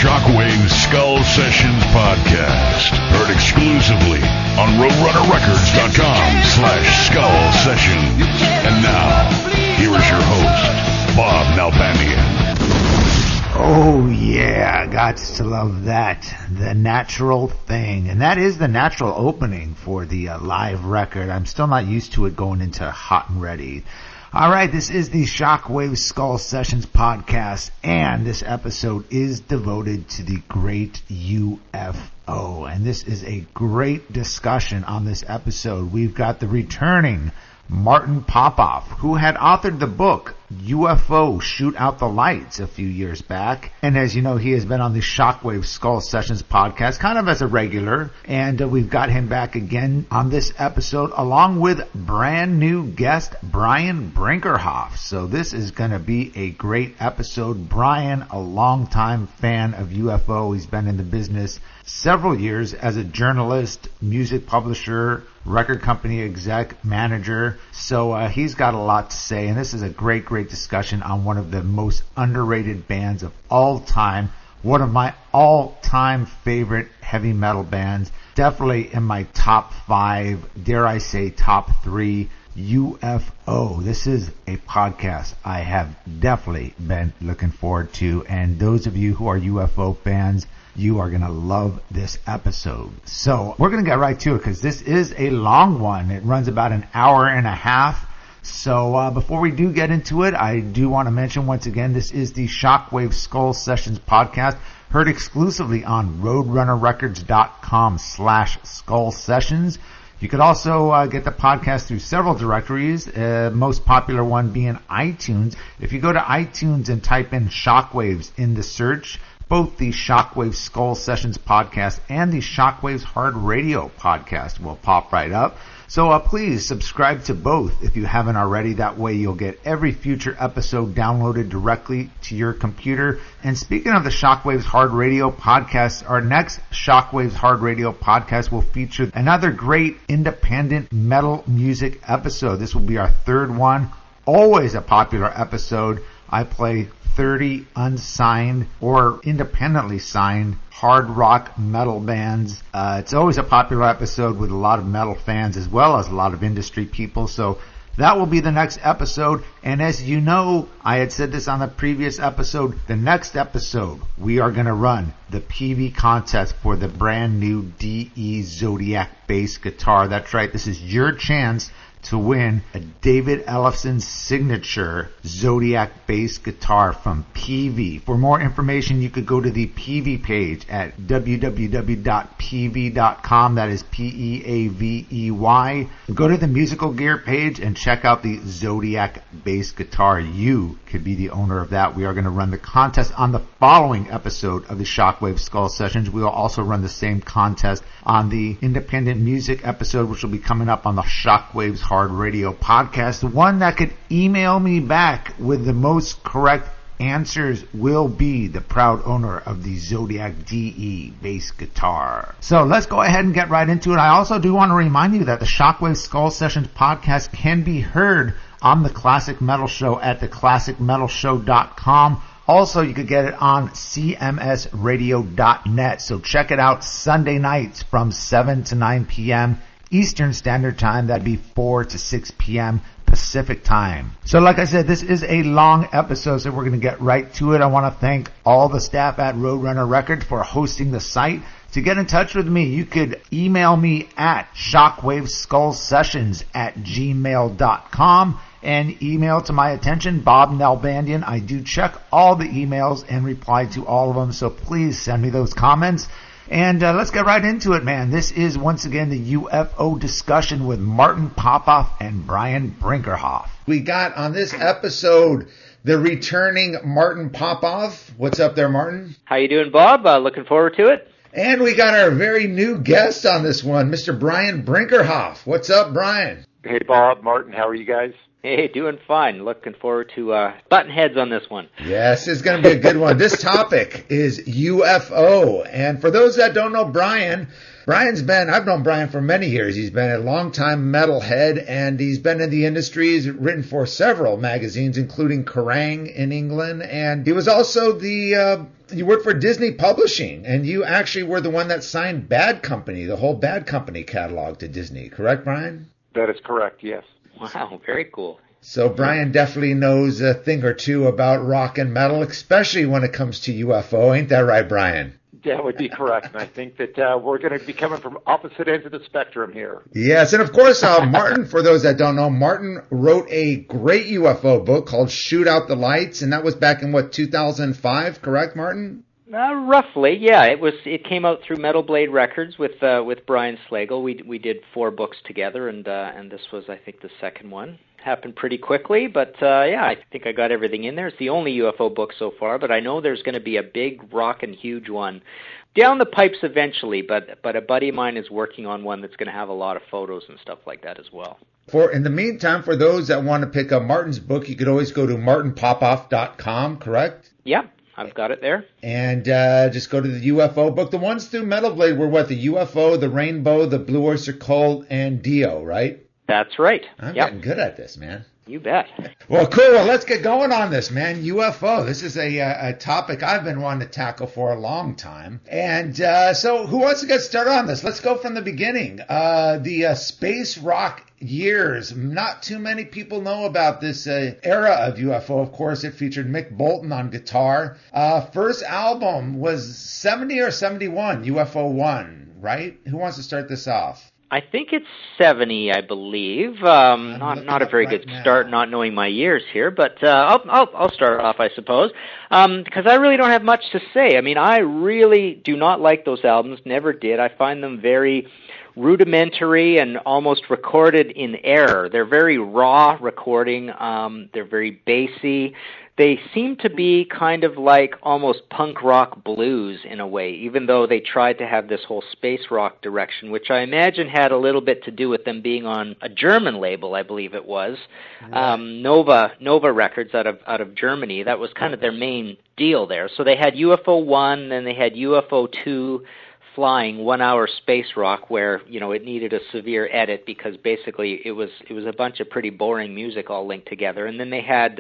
Shockwave Skull Sessions podcast. Heard exclusively on RoadrunnerRecords.com/Skull Session. And now, here is your host, Bob Nalbandian. Oh yeah, got to love that. The Natural Thing. And that is the natural opening for the live record. I'm still not used to it going into Hot and Ready. Alright, this is the Shockwave Skull Sessions podcast, and this episode is devoted to the great UFO. And this is a great discussion on this episode. We've got the returning Martin Popoff, who had authored the book UFO Shoot Out the Lights a few years back. And as you know, he has been on the Shockwave Skull Sessions podcast kind of as a regular. And we've got him back again on this episode along with brand new guest Brian Brinkerhoff. So this is going to be a great episode. Brian, a longtime fan of UFO. He's been in the business several years as a journalist, music publisher, record company exec, manager. So he's got a lot to say, and this is a great discussion on one of the most underrated bands of all time, one of my all-time favorite heavy metal bands, definitely in my top 5, dare I say top 3, UFO. This is a podcast I have definitely been looking forward to, and those of you who are UFO fans, you are going to love this episode. So we're going to get right to it because this is a long one. It runs about an hour and a half. So before we do get into it, I do want to mention once again, this is the Shockwave Skull Sessions podcast, heard exclusively on RoadrunnerRecords.com/Skull Sessions. You could also get the podcast through several directories, most popular one being iTunes. If you go to iTunes and type in Shockwaves in the search, both the Shockwave Skull Sessions podcast and the Shockwaves Hard Radio podcast will pop right up. So please subscribe to both if you haven't already. That way you'll get every future episode downloaded directly to your computer. And speaking of the Shockwaves Hard Radio podcast, our next Shockwaves Hard Radio podcast will feature another great independent metal music episode. This will be our third one. Always a popular episode. I play 30 unsigned or independently signed hard rock metal bands. It's always a popular episode with a lot of metal fans as well as a lot of industry people. So that will be the next episode. And as you know, I had said this on the previous episode, the next episode we are going to run the PV contest for the brand new DE Zodiac bass guitar. That's right, this is your chance to win a David Ellefson signature Zodiac bass guitar from PV. For more information, you could go to the PV page at www.pv.com. That is Peavey. Go to the musical gear page and check out the Zodiac bass guitar. You could be the owner of that. We are going to run the contest on the following episode of the Shockwave Skull Sessions. We will also run the same contest on the independent music episode, which will be coming up on the Shockwaves Hard Radio podcast. The one that could email me back with the most correct answers will be the proud owner of the Zodiac DE bass guitar. So let's go ahead and get right into it. I also do want to remind you that the Shockwave Skull Sessions podcast can be heard on the Classic Metal Show at theclassicmetalshow.com. Also, you could get it on cmsradio.net. So check it out Sunday nights from 7 to 9 p.m. Eastern Standard Time. That'd be 4 to 6 p.m. Pacific Time. So like I said, this is a long episode, so we're going to get right to it. I want to thank all the staff at Roadrunner Records for hosting the site. To get in touch with me, you could email me at shockwaveskullsessions@gmail.com and email to my attention, Bob Nalbandian. I do check all the emails and reply to all of them, so please send me those comments. And let's get right into it, man. This is, once again, the UFO discussion with Martin Popoff and Brian Brinkerhoff. We got on this episode the returning Martin Popoff. What's up there, Martin? How you doing, Bob? Looking forward to it. And we got our very new guest on this one, Mr. Brian Brinkerhoff. What's up, Brian? Hey, Bob, Martin, how are you guys? Hey, doing fine. Looking forward to button heads on this one. Yes, it's going to be a good one. This topic is UFO. And for those that don't know I've known Brian for many years. He's been a longtime metalhead, and he's been in the industry. He's written for several magazines, including Kerrang in England. And he was also you worked for Disney Publishing, and you actually were the one that signed Bad Company, the whole Bad Company catalog to Disney. Correct, Brian? That is correct, yes. Wow, very cool. So Brian definitely knows a thing or two about rock and metal, especially when it comes to UFO. Ain't that right, Brian? That would be correct, and I think that we're going to be coming from opposite ends of the spectrum here. Yes, and of course, Martin, for those that don't know, Martin wrote a great UFO book called Shoot Out the Lights, and that was back in, 2005, correct, Martin? Roughly, yeah. It came out through Metal Blade Records with Brian Slagle. We did 4 books together, and this was, I think, the second one. Happened pretty quickly, but I think I got everything in there. It's the only UFO book so far, but I know there's going to be a big, rockin' huge one down the pipes eventually. But a buddy of mine is working on one that's going to have a lot of photos and stuff like that as well. In the meantime, for those that want to pick up Martin's book, you could always go to martinpopoff.com, correct? Yeah. I've got it there. And just go to the UFO book. The ones through Metal Blade were the UFO, the Rainbow, the Blue Oyster Cult, and Dio, right? That's right. I'm getting good at this, man. You bet. Well, cool. Well, let's get going on this, man. UFO. This is a topic I've been wanting to tackle for a long time. And so who wants to get started on this? Let's go from the beginning. The space rock years. Not too many people know about this era of UFO. Of course, it featured Mick Bolton on guitar. First album was 70 or 71, UFO 1, right? Who wants to start this off? I think it's 70, I believe. Not a very good start, not knowing my years here, but I'll start off, I suppose, because I really don't have much to say. I mean, I really do not like those albums. Never did. I find them very rudimentary and almost recorded in error. They're very raw recording. They're very bassy. They seem to be kind of like almost punk rock blues in a way, even though they tried to have this whole space rock direction, which I imagine had a little bit to do with them being on a German label, I believe it was, right. Nova Records out of Germany. That was kind of their main deal there. So they had UFO 1, then they had UFO 2, flying 1 hour space rock, where it needed a severe edit because basically it was a bunch of pretty boring music all linked together. And then they had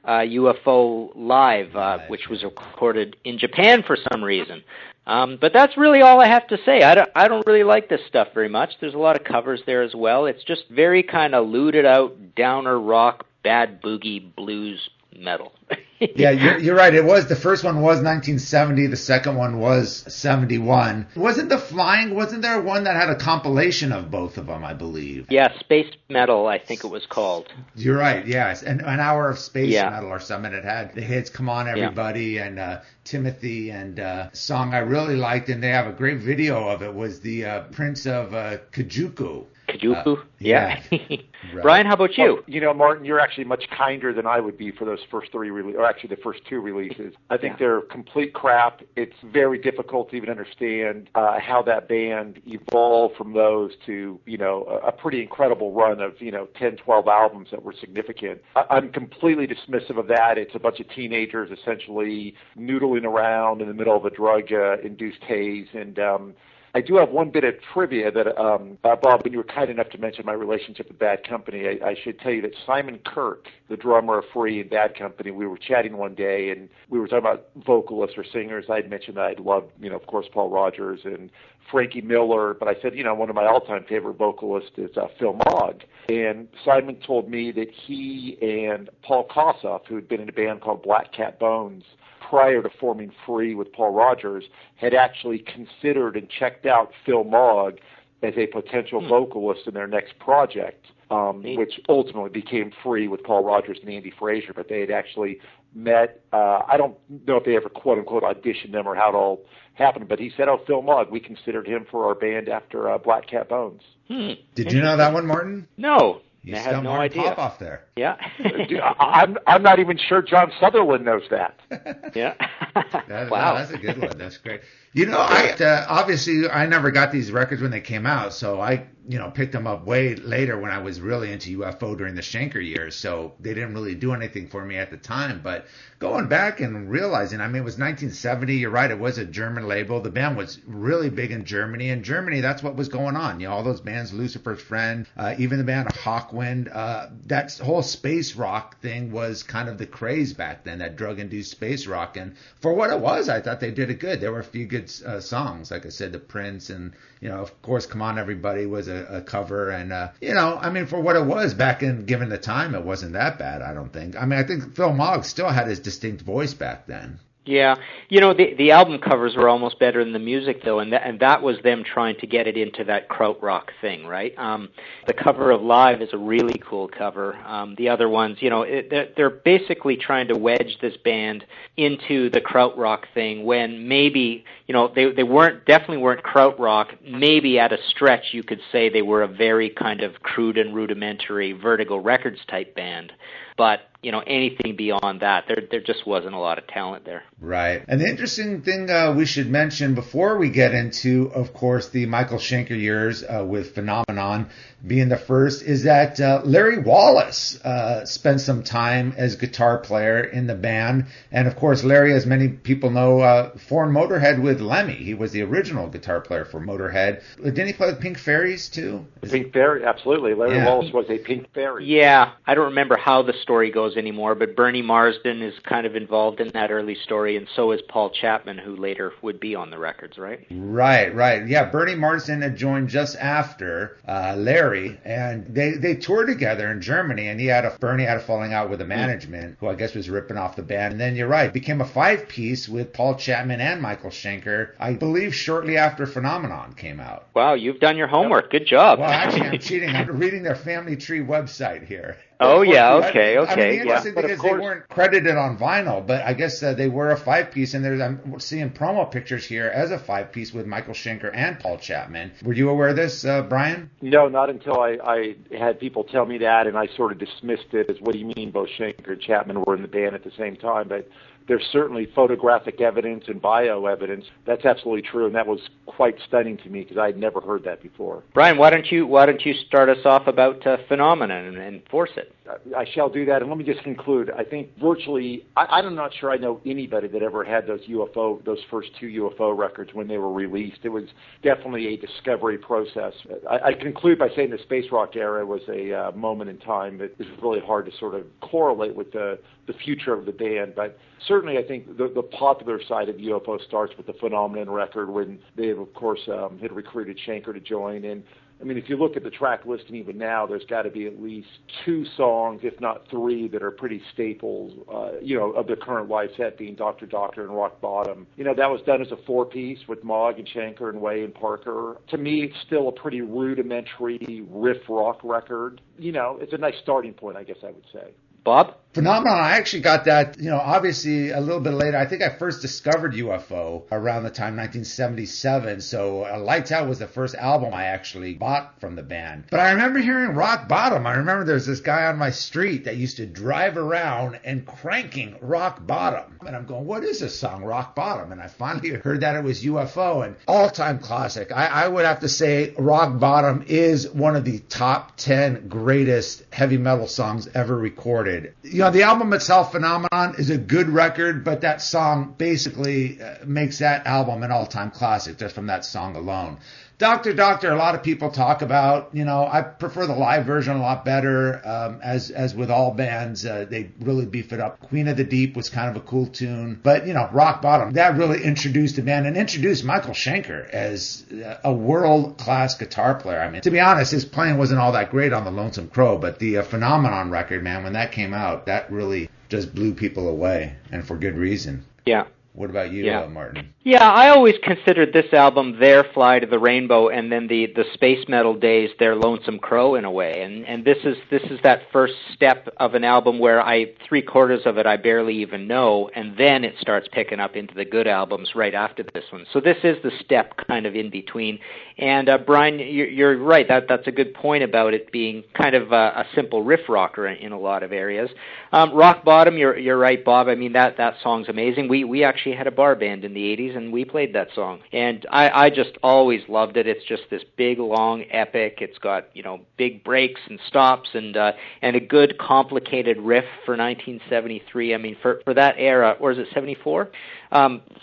UFO Live, which was recorded in Japan for some reason. But that's really all I have to say. I don't really like this stuff very much. There's a lot of covers there as well. It's just very kind of looted out, downer rock, bad boogie blues metal. Yeah, you're right. It was, the first one was 1970. The second one was 71. Wasn't there one that had a compilation of both of them, I believe? Yeah, Space Metal, I think it was called. You're right, yes. And An Hour of Space Metal or something. It had the hits Come On Everybody and Timothy, and a song I really liked, and they have a great video of it, was the Prince of Kajuku. Kajuku? Yeah. Right. Brian, how about you? Well, Martin, you're actually much kinder than I would be for those first 3 releases, or actually the first 2 releases. I think they're complete crap. It's very difficult to even understand how that band evolved from those to, a pretty incredible run of, 10, 12 albums that were significant. I'm completely dismissive of that. It's a bunch of teenagers essentially noodling around in the middle of a drug-induced haze, and I do have one bit of trivia that, Bob, when you were kind enough to mention my relationship with Bad Company, I should tell you that Simon Kirk, the drummer of Free and Bad Company, we were chatting one day, and we were talking about vocalists or singers. I had mentioned that I'd loved, of course, Paul Rogers and Frankie Miller, but I said, one of my all-time favorite vocalists is Phil Mogg. And Simon told me that he and Paul Kossoff, who had been in a band called Black Cat Bones, prior to forming Free with Paul Rogers, had actually considered and checked out Phil Mogg as a potential vocalist in their next project, which ultimately became Free with Paul Rogers and Andy Fraser. But they had actually met. I don't know if they ever quote-unquote auditioned them or how it all happened, but he said, Phil Mogg, we considered him for our band after Black Cat Bones. Did you know that one, Martin? No. You I had no idea. Pop off there. Yeah. I'm not even sure John Sutherland knows that. Yeah. Wow. That's a good one. That's great. Obviously I never got these records when they came out, so I picked them up way later when I was really into UFO during the Schenker years, so they didn't really do anything for me at the time. But going back and realizing, it was 1970, you're right, it was a German label. The band was really big in Germany. In Germany, that's what was going on. All those bands, Lucifer's Friend, even the band Hawkwind, that whole space rock thing was kind of the craze back then, that drug-induced space rock. And for what it was, I thought they did it good. There were a few good songs, like I said, The Prince, and of course, Come On Everybody was a cover, and for what it was back in, given the time, it wasn't that bad. I don't think. I think Phil Mogg still had his distinct voice back then. Yeah, the album covers were almost better than the music, though, and that was them trying to get it into that krautrock thing, right? The cover of Live is a really cool cover. The other ones, they're basically trying to wedge this band into the krautrock thing when maybe, they definitely weren't krautrock. Maybe at a stretch you could say they were a very kind of crude and rudimentary Vertigo Records type band. But, anything beyond that, there just wasn't a lot of talent there. Right. And the interesting thing we should mention before we get into, of course, the Michael Schenker years with Phenomenon being the first, is that Larry Wallace spent some time as guitar player in the band. And, of course, Larry, as many people know, formed Motorhead with Lemmy. He was the original guitar player for Motorhead. Didn't he play with Pink Fairies, too? Pink Fairy, absolutely. Larry Wallace was a Pink Fairy. Yeah. I don't remember how the story goes anymore, but Bernie Marsden is kind of involved in that early story, and so is Paul Chapman, who later would be on the records, right? Right. Yeah, Bernie Marsden had joined just after Larry, and they toured together in Germany, and Bernie had a falling out with the management, who I guess was ripping off the band. And then you're right, became a 5-piece with Paul Chapman and Michael Schenker, I believe shortly after Phenomenon came out. Wow, you've done your homework. Good job. Well, actually, I'm cheating. I'm reading their Family Tree website here. Oh, yeah, okay. The interesting thing is they weren't credited on vinyl, but I guess they were a 5-piece, and I'm seeing promo pictures here as a 5-piece with Michael Schenker and Paul Chapman. Were you aware of this, Brian? No, not until I had people tell me that, and I sort of dismissed it as, what do you mean both Schenker and Chapman were in the band at the same time? But there's certainly photographic evidence and bio evidence. That's absolutely true, and that was quite stunning to me because I had never heard that before. Brian, why don't you start us off about Phenomenon and force it? I shall do that, and let me just conclude. I think virtually, I'm not sure I know anybody that ever had those first 2 UFO records when they were released. It was definitely a discovery process. I conclude by saying the space rock era was a moment in time that is really hard to sort of correlate with the future of the band, but certainly I think the popular side of UFO starts with the Phenomenon record when they, of course, had recruited Schenker to join. And if you look at the track listing even now, there's got to be at least 2 songs, if not 3, that are pretty staples, of the current live set, being Dr. Doctor and Rock Bottom. That was done as a 4-piece with Mogg and Schenker and Way and Parker. To me, it's still a pretty rudimentary riff rock record. It's a nice starting point, I guess I would say. Bob? Phenomenon, I actually got that, obviously a little bit later. I think I first discovered UFO around the time 1977, so Lights Out was the first album I actually bought from the band. But I remember hearing Rock Bottom. I remember there's this guy on my street that used to drive around and cranking Rock Bottom. And I'm going, what is this song, Rock Bottom? And I finally heard that it was UFO, and all-time classic. I would have to say Rock Bottom is one of the top 10 greatest heavy metal songs ever recorded. The album itself, Phenomenon, is a good record, but that song basically makes that album an all-time classic just from that song alone. Dr. Doctor, a lot of people talk about, I prefer the live version a lot better. As with all bands, they really beef it up. Queen of the Deep was kind of a cool tune. But, Rock Bottom, that really introduced the band and introduced Michael Schenker as a world-class guitar player. To be honest, his playing wasn't all that great on the Lonesome Crow, but the Phenomenon record, man, when that came out, that really just blew people away, and for good reason. Yeah. What about you, Martin? Yeah, I always considered this album their Fly to the Rainbow, and then the space metal days their Lonesome Crow in a way. And this is that first step of an album where 3/4 of it I barely even know, and then it starts picking up into the good albums right after this one. So this is the step kind of in between. And Brian, you're right. That's a good point about it being kind of a simple riff rocker in a lot of areas. Rock Bottom, you're right, Bob. That song's amazing. We actually actually had a bar band in the 80s, and we played that song. And I just always loved it. It's just this big, long epic. It's got, big breaks and stops and a good, complicated riff for 1973. I mean, for that era, or is it 74?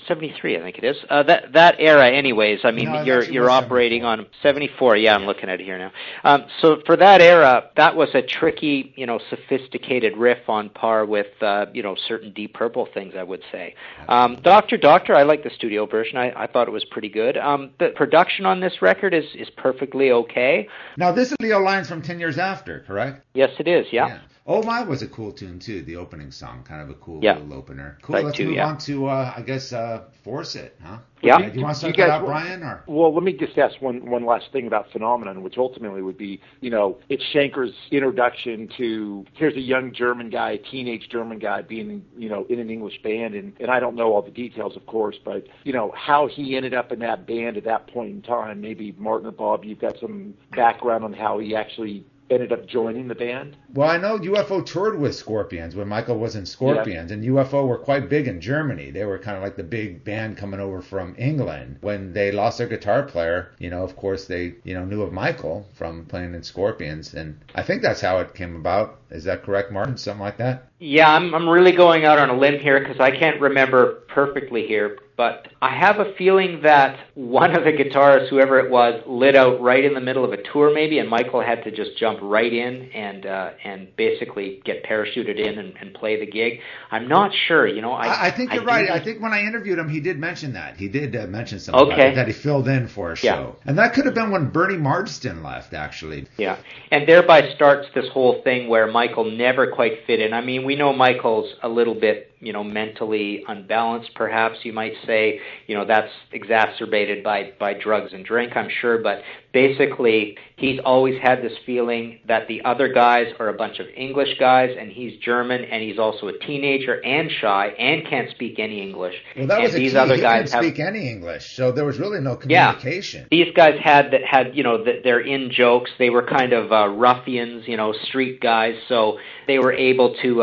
73, I think it is. That era, anyways. I mean, you're operating 74. On 74. Yeah, I'm looking at it here now. So for that era, that was a tricky, sophisticated riff on par with, certain Deep Purple things, I would say. Doctor, I like the studio version. I thought it was pretty good. The production on this record is perfectly okay. Now, this is Leo Lines from 10 Years After, correct? Yes, it is. Yeah. Oh My was a cool tune, too, the opening song. Kind of a cool little opener. Cool, let's move on to, Force It, huh? Yeah. Do you want to start that out, Brian? Or? Well, let me just ask one last thing about Phenomenon, which ultimately would be, it's Schenker's introduction to, here's a young German guy, teenage German guy being, in an English band, and I don't know all the details, of course, but, how he ended up in that band at that point in time. Maybe Martin or Bob, you've got some background on how he actually ended up joining the band? Well, I know UFO toured with Scorpions when Michael was in Scorpions, and UFO were quite big in Germany. They were kind of like the big band coming over from England. When they lost their guitar player, of course they, knew of Michael from playing in Scorpions, and I think that's how it came about. Is that correct, Martin? Something like that? Yeah, I'm really going out on a limb here because I can't remember perfectly here, but I have a feeling that one of the guitarists, whoever it was, lit out right in the middle of a tour maybe, and Michael had to just jump right in and basically get parachuted in and play the gig. I'm not sure, I think you're right. I think when I interviewed him, he did mention that. He did mention something about it, that he filled in for a show. And that could have been when Bernie Marsden left, actually. Yeah, and thereby starts this whole thing where Michael never quite fit in. I mean, we know Michael's a little bit, mentally unbalanced, perhaps you might say. That's exacerbated by drugs and drink, I'm sure. But basically, he's always had this feeling that the other guys are a bunch of English guys, and he's German, and he's also a teenager and shy and can't speak any English. Well, that was and these key. Other he guys couldn't speak any English, so there was really no communication. Yeah. These guys had their in jokes. They were kind of ruffians, street guys, so they were able to,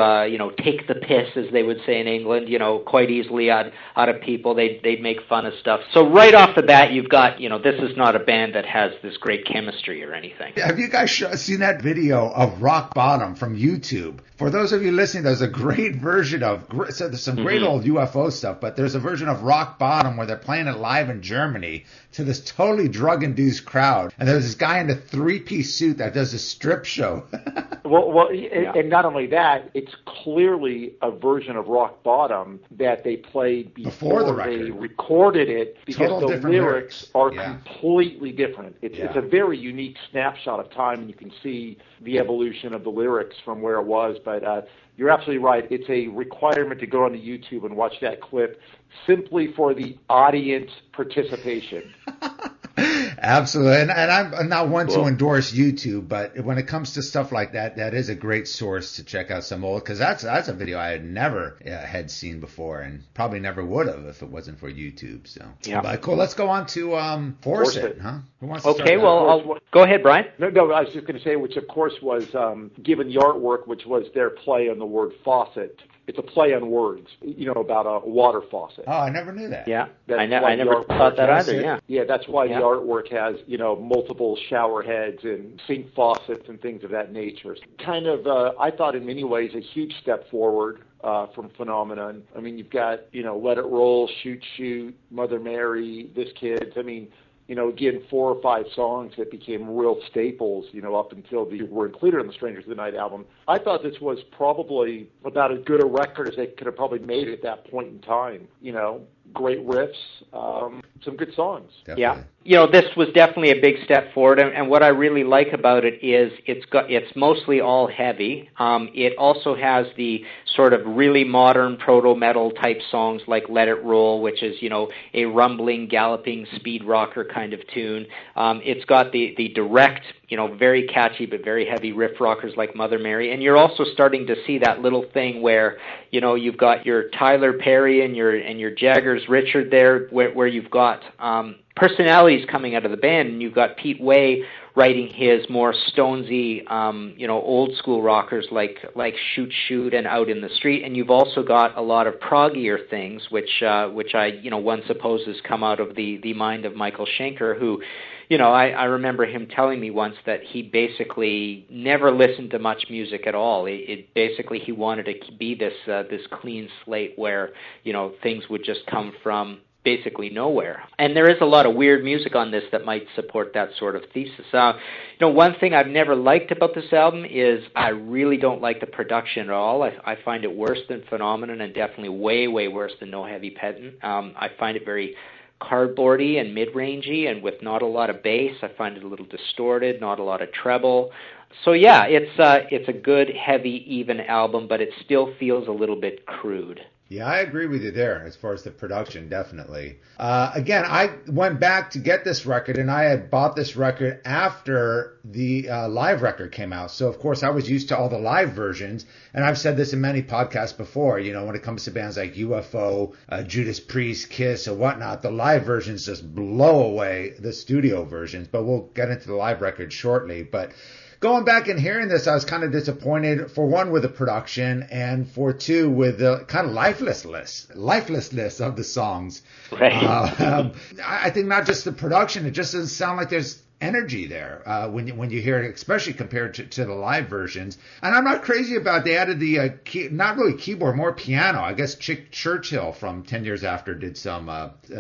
take the piss, as they would say in England, quite easily out of people. They'd make fun of stuff. So right off the bat, you've got, this is not a band that has this great chemistry or anything. Have you guys seen that video of Rock Bottom from YouTube? For those of you listening, there's a great version of, so there's some great old UFO stuff, but there's a version of Rock Bottom where they're playing it live in Germany to this totally drug-induced crowd. And there's this guy in a three-piece suit that does a strip show. And not only that, it's clearly a version of Rock Bottom that they played before the record. They recorded it, because Total the lyrics are completely different. It's a very unique snapshot of time, and you can see the evolution of the lyrics from where it was. But you're absolutely right. It's a requirement to go onto YouTube and watch that clip simply for the audience participation. Absolutely. And I'm not one to endorse YouTube, but when it comes to stuff like that, that is a great source to check out some old, because that's a video I had never had seen before, and probably never would have if it wasn't for YouTube. So, but cool. Let's go on to Force It, huh? Who wants to start well, go ahead, Brian. No, I was just going to say, which of course was given the artwork, which was their play on the word faucet. It's a play on words, about a water faucet. Oh, I never knew that. Yeah, I never thought that either, yeah. Yeah, that's why the artwork has, multiple shower heads and sink faucets and things of that nature. Kind of, I thought in many ways, a huge step forward from Phenomenon. I mean, you've got, Let It Roll, Shoot Shoot, Mother Mary, This Kid. I mean, again, 4 or 5 songs that became real staples, up until they were included on the Strangers of the Night album. I thought this was probably about as good a record as they could have probably made at that point in time. Great riffs, some good songs. Definitely. Yeah. This was definitely a big step forward, and what I really like about it is it's mostly all heavy. It also has the sort of really modern proto-metal type songs like Let It Roll, which is, a rumbling, galloping speed rocker kind of tune. It's got the direct, very catchy but very heavy riff rockers like Mother Mary, and you're also starting to see that little thing where, you've got your Tyler Perry and your Jagger's Richard there, where you've got personalities coming out of the band, and you've got Pete Way writing his more Stonesy, old school rockers like Shoot Shoot and Out in the Street, and you've also got a lot of proggier things, which one supposes come out of the mind of Michael Schenker, who, I remember him telling me once that he basically never listened to much music at all. It basically, he wanted to be this clean slate where things would just come from basically nowhere. And there is a lot of weird music on this that might support that sort of thesis. One thing I've never liked about this album is I really don't like the production at all. I find it worse than Phenomenon, and definitely way, way worse than No Heavy Pettin'. I find it very cardboardy and mid-rangey, and with not a lot of bass. I find it a little distorted, not a lot of treble. So yeah, it's a good, heavy, even album, but it still feels a little bit crude. Yeah, I agree with you there as far as the production, definitely. Again, I went back to get this record, and I had bought this record after the live record came out. So, of course, I was used to all the live versions, and I've said this in many podcasts before, when it comes to bands like UFO, Judas Priest, Kiss, or whatnot, the live versions just blow away the studio versions, but we'll get into the live record shortly. But going back and hearing this, I was kind of disappointed, for one, with the production, and for two, with the kind of lifelessness of the songs. Right. I think not just the production, it just doesn't sound like there's energy there when you hear it, especially compared to the live versions. And I'm not crazy about they added the not really keyboard, more piano. I guess Chick Churchill from 10 Years After did some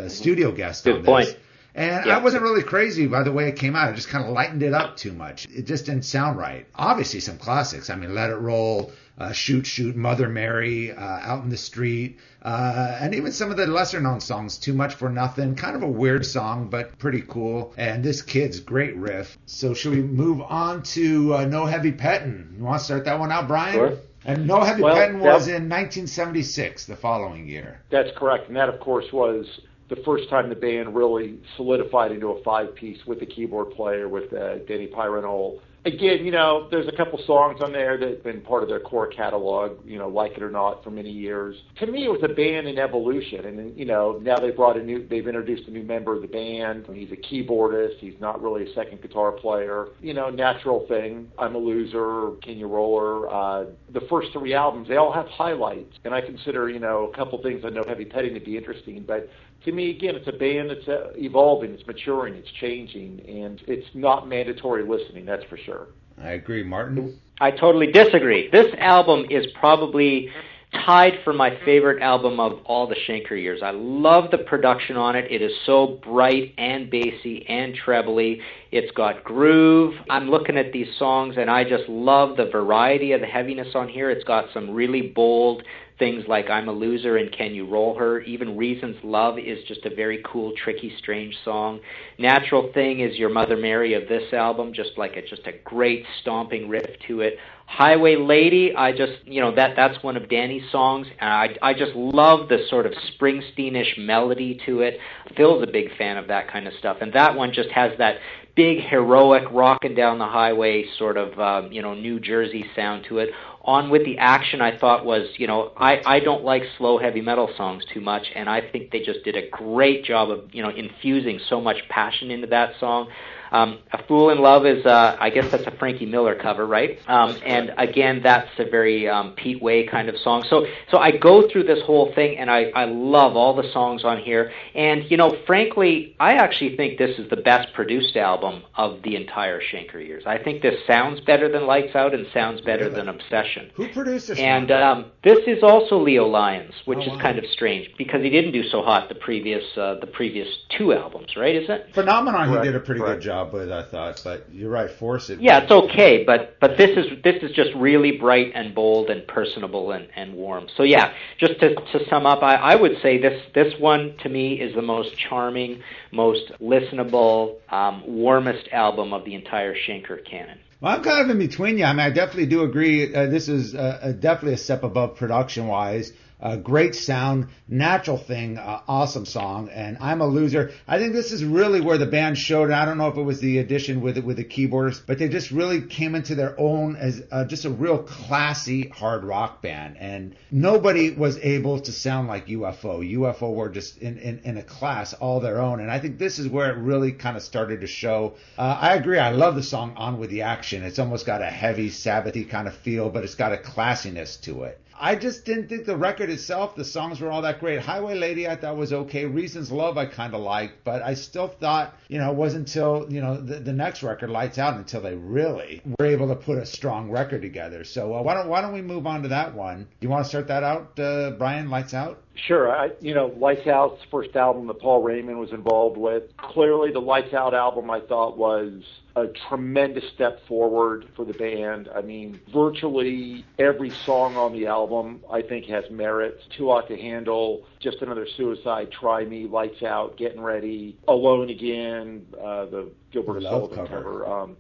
studio guests on this. Good point. And I wasn't really crazy by the way it came out. I just kind of lightened it up too much. It just didn't sound right. Obviously some classics. I mean, Let It Roll, Shoot Shoot, Mother Mary, Out in the Street, and even some of the lesser known songs, Too Much for Nothing, kind of a weird song, but pretty cool. And this kid's great riff. So should we move on to No Heavy Pettin'? You want to start that one out, Brian? Sure. And No Heavy Pettin' was in 1976, the following year. That's correct. And that, of course, was the first time the band really solidified into a five-piece with a keyboard player, with Denny Pyronol. Again, there's a couple songs on there that have been part of their core catalog, Like It or Not, for many years. To me, it was a band in evolution, and now they've introduced a new member of the band. He's a keyboardist. He's not really a second guitar player. Natural Thing, I'm a Loser, Can You Roller. The first three albums, they all have highlights, and I consider, a couple things on No Heavy Pettin' to be interesting, but to me, again, it's a band that's evolving, it's maturing, it's changing, and it's not mandatory listening, that's for sure. I agree. Martin? I totally disagree. This album is probably tied for my favorite album of all the Schenker years. I love the production on it. It is so bright and bassy and trebly. It's got groove. I'm looking at these songs, and I just love the variety of the heaviness on here. It's got some really bold things like I'm a Loser and Can You Roll Her. Even Reason's Love is just a very cool, tricky, strange song. Natural Thing is your Mother Mary of this album, just a great stomping riff to it. Highway Lady, that's one of Danny's songs. I just love the sort of Springsteen-ish melody to it. Phil's a big fan of that kind of stuff, and that one just has that big, heroic, rocking down the highway sort of, New Jersey sound to it. On With the Action, I thought was, I don't like slow heavy metal songs too much, and I think they just did a great job of, infusing so much passion into that song. A Fool in Love is, I guess that's a Frankie Miller cover, right? And again, that's a very Pete Way kind of song. So I go through this whole thing, and I love all the songs on here. And, frankly, I actually think this is the best produced album of the entire Schenker years. I think this sounds better than Lights Out and sounds better than Obsession. Who produced this? And this is also Leo Lyons, which is kind of strange because he didn't do so hot the previous two albums, right? Is it? Phenomenon, he did a pretty good job with, I thought, but you're right, Force It. Yeah, it's okay, but this is just really bright and bold and personable and warm. So yeah, just to sum up, I would say this one to me is the most charming, most listenable, warmest album of the entire Schenker canon. Well, I'm kind of in between you. I mean, I definitely do agree. This is definitely a step above production-wise. Great sound, Natural Thing, awesome song, and I'm a Loser. I think this is really where the band showed. I don't know if it was the addition with the keyboards, but they just really came into their own as just a real classy hard rock band, and nobody was able to sound like UFO. UFO were just in a class all their own, and I think this is where it really kind of started to show. I agree. I love the song On With the Action. It's almost got a heavy Sabbathy kind of feel, but it's got a classiness to it. I just didn't think the record itself, the songs were all that great. Highway Lady I thought was okay. Reasons Love I kind of liked, but I still thought, it wasn't until, the next record, Lights Out, until they really were able to put a strong record together. So why don't we move on to that one? Do you want to start that out, Brian, Lights Out? Sure. Lights Out's the first album that Paul Raymond was involved with. Clearly, the Lights Out album I thought was a tremendous step forward for the band. I mean, virtually every song on the album I think has merit. Too Hot to Handle, Just Another Suicide, Try Me, Lights Out, Getting Ready, Alone Again, the Gilbert O'Sullivan cover,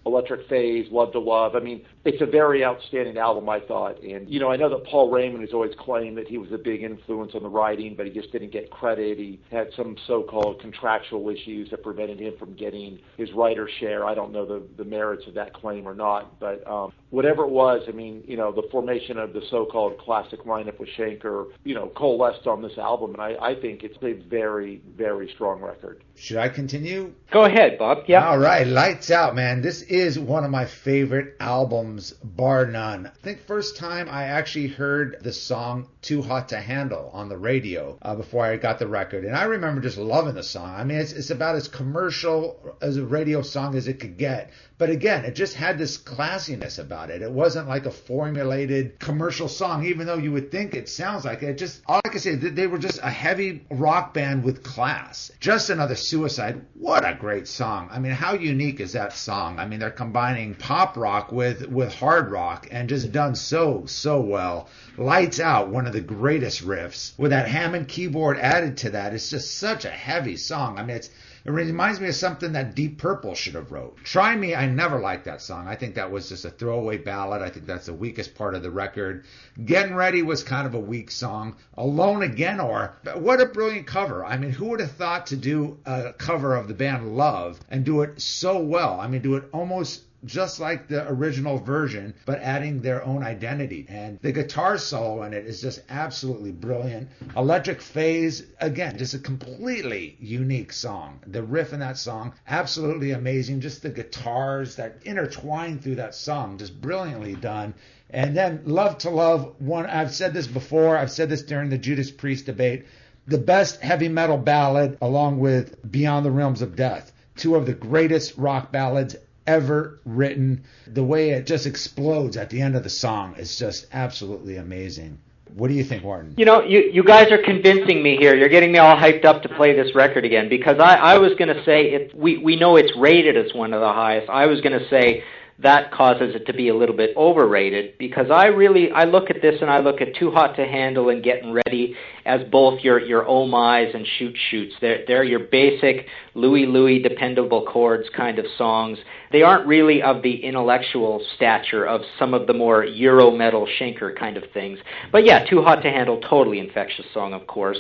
Electric Phase, Love to Love. I mean, it's a very outstanding album, I thought. And, I know that Paul Raymond has always claimed that he was a big influence on the writing, but he just didn't get credit. He had some so-called contractual issues that prevented him from getting his writer's share. I don't know the merits of that claim or not, but whatever it was, I mean, the formation of the so-called classic lineup with Schenker, coalesced on this album, and I think it's a very, very strong record. Should I continue? Go ahead, Bob. Yeah. All right, Lights Out, man. This is one of my favorite albums, bar none. I think first time I actually heard the song Too Hot to Handle on the radio before I got the record. And I remember just loving the song. I mean, it's about as commercial as a radio song as it could get. But again, it just had this classiness about it. It wasn't like a formulated commercial song, even though you would think it sounds like it. Just, all I can say, they were just a heavy rock band with class. Just Another Suicide. What a great song. I mean, how unique is that song? I mean, they're combining pop rock with hard rock and just done so well. Lights Out, one of the greatest riffs. With that Hammond keyboard added to that, it's just such a heavy song. I mean, it reminds me of something that Deep Purple should have wrote. Try Me, I never liked that song. I think that was just a throwaway ballad. I think that's the weakest part of the record. Getting Ready was kind of a weak song. Alone Again, what a brilliant cover. I mean, who would have thought to do a cover of the band Love and do it so well? I mean, do it almost just like the original version, but adding their own identity. And the guitar solo in it is just absolutely brilliant. Electric Phase, again, just a completely unique song. The riff in that song, absolutely amazing. Just the guitars that intertwine through that song, just brilliantly done. And then Love to Love, I've said this before, I've said this during the Judas Priest debate, the best heavy metal ballad along with Beyond the Realms of Death. Two of the greatest rock ballads ever written. The way it just explodes at the end of the song is just absolutely amazing. What do you think, Martin? You guys are convincing me here. You're getting me all hyped up to play this record again, because I was going to say, we know it's rated as one of the highest. I was going to say that causes it to be a little bit overrated, because I look at this and I look at Too Hot to Handle and Getting Ready as both your oh my's and shoot shoots. They're your basic Louie dependable chords kind of songs. They aren't really of the intellectual stature of some of the more Euro metal Schenker kind of things. But yeah, Too Hot to Handle, totally infectious song, of course.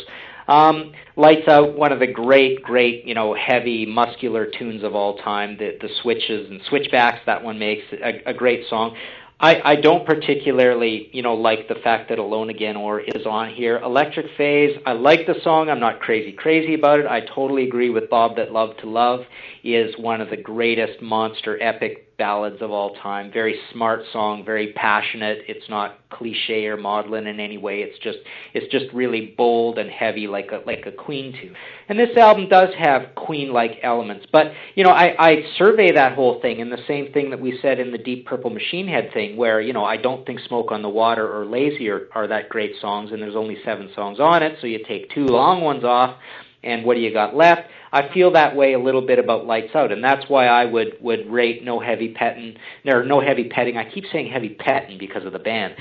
Lights Out, one of the great, heavy, muscular tunes of all time. The switches and switchbacks that one makes, a great song. I don't particularly, like the fact that Alone Again is on here. Electric Phase, I like the song. I'm not crazy about it. I totally agree with Bob that Love to Love is one of the greatest monster epic ballads of all time. Very smart song, very passionate. It's not cliche or maudlin in any way. It's just really bold and heavy, like a Queen tune. And this album does have Queen-like elements. But I survey that whole thing, and the same thing that we said in the Deep Purple Machine Head thing, where I don't think Smoke on the Water or Lazy are that great songs, and there's only 7 songs on it, so you take 2 long ones off, and what do you got left? I feel that way a little bit about Lights Out, and that's why I would rate No Heavy Petting. I keep saying Heavy Petting because of the band.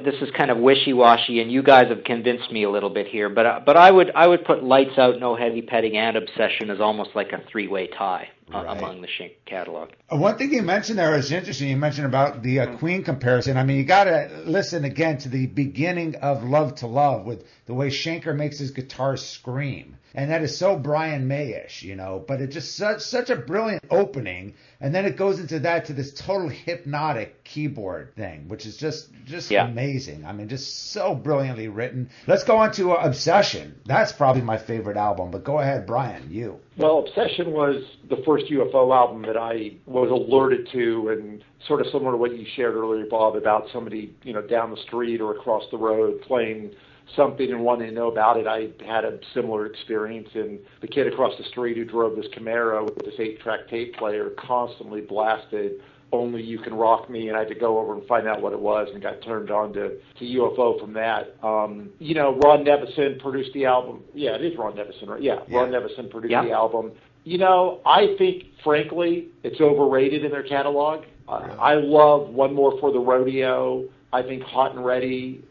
This is kind of wishy-washy, and you guys have convinced me a little bit here, but I would put Lights Out, No Heavy Petting, and Obsession as almost like a three-way tie. Among the Schenker catalog. One thing you mentioned there is interesting. You mentioned about the Queen comparison. I mean, you got to listen again to the beginning of Love to Love with the way Schenker makes his guitar scream. And that is so Brian May-ish, but it's just such a brilliant opening. And then it goes into this total hypnotic keyboard thing, which is just amazing. I mean, just so brilliantly written. Let's go on to Obsession. That's probably my favorite album. But go ahead, Brian, you. Well, Obsession was the first UFO album that I was alerted to, and sort of similar to what you shared earlier, Bob, about somebody, down the street or across the road playing something and wanting to know about it. I had a similar experience, and the kid across the street who drove this Camaro with this 8-track tape player constantly blasted Only You Can Rock Me, and I had to go over and find out what it was, and got turned on to UFO from that. Ron Nevison produced the album. Yeah, it is Ron Nevison, right? Yeah. Ron Nevison produced the album. I think, frankly, it's overrated in their catalog. I love One More for the Rodeo. I think Hot and Ready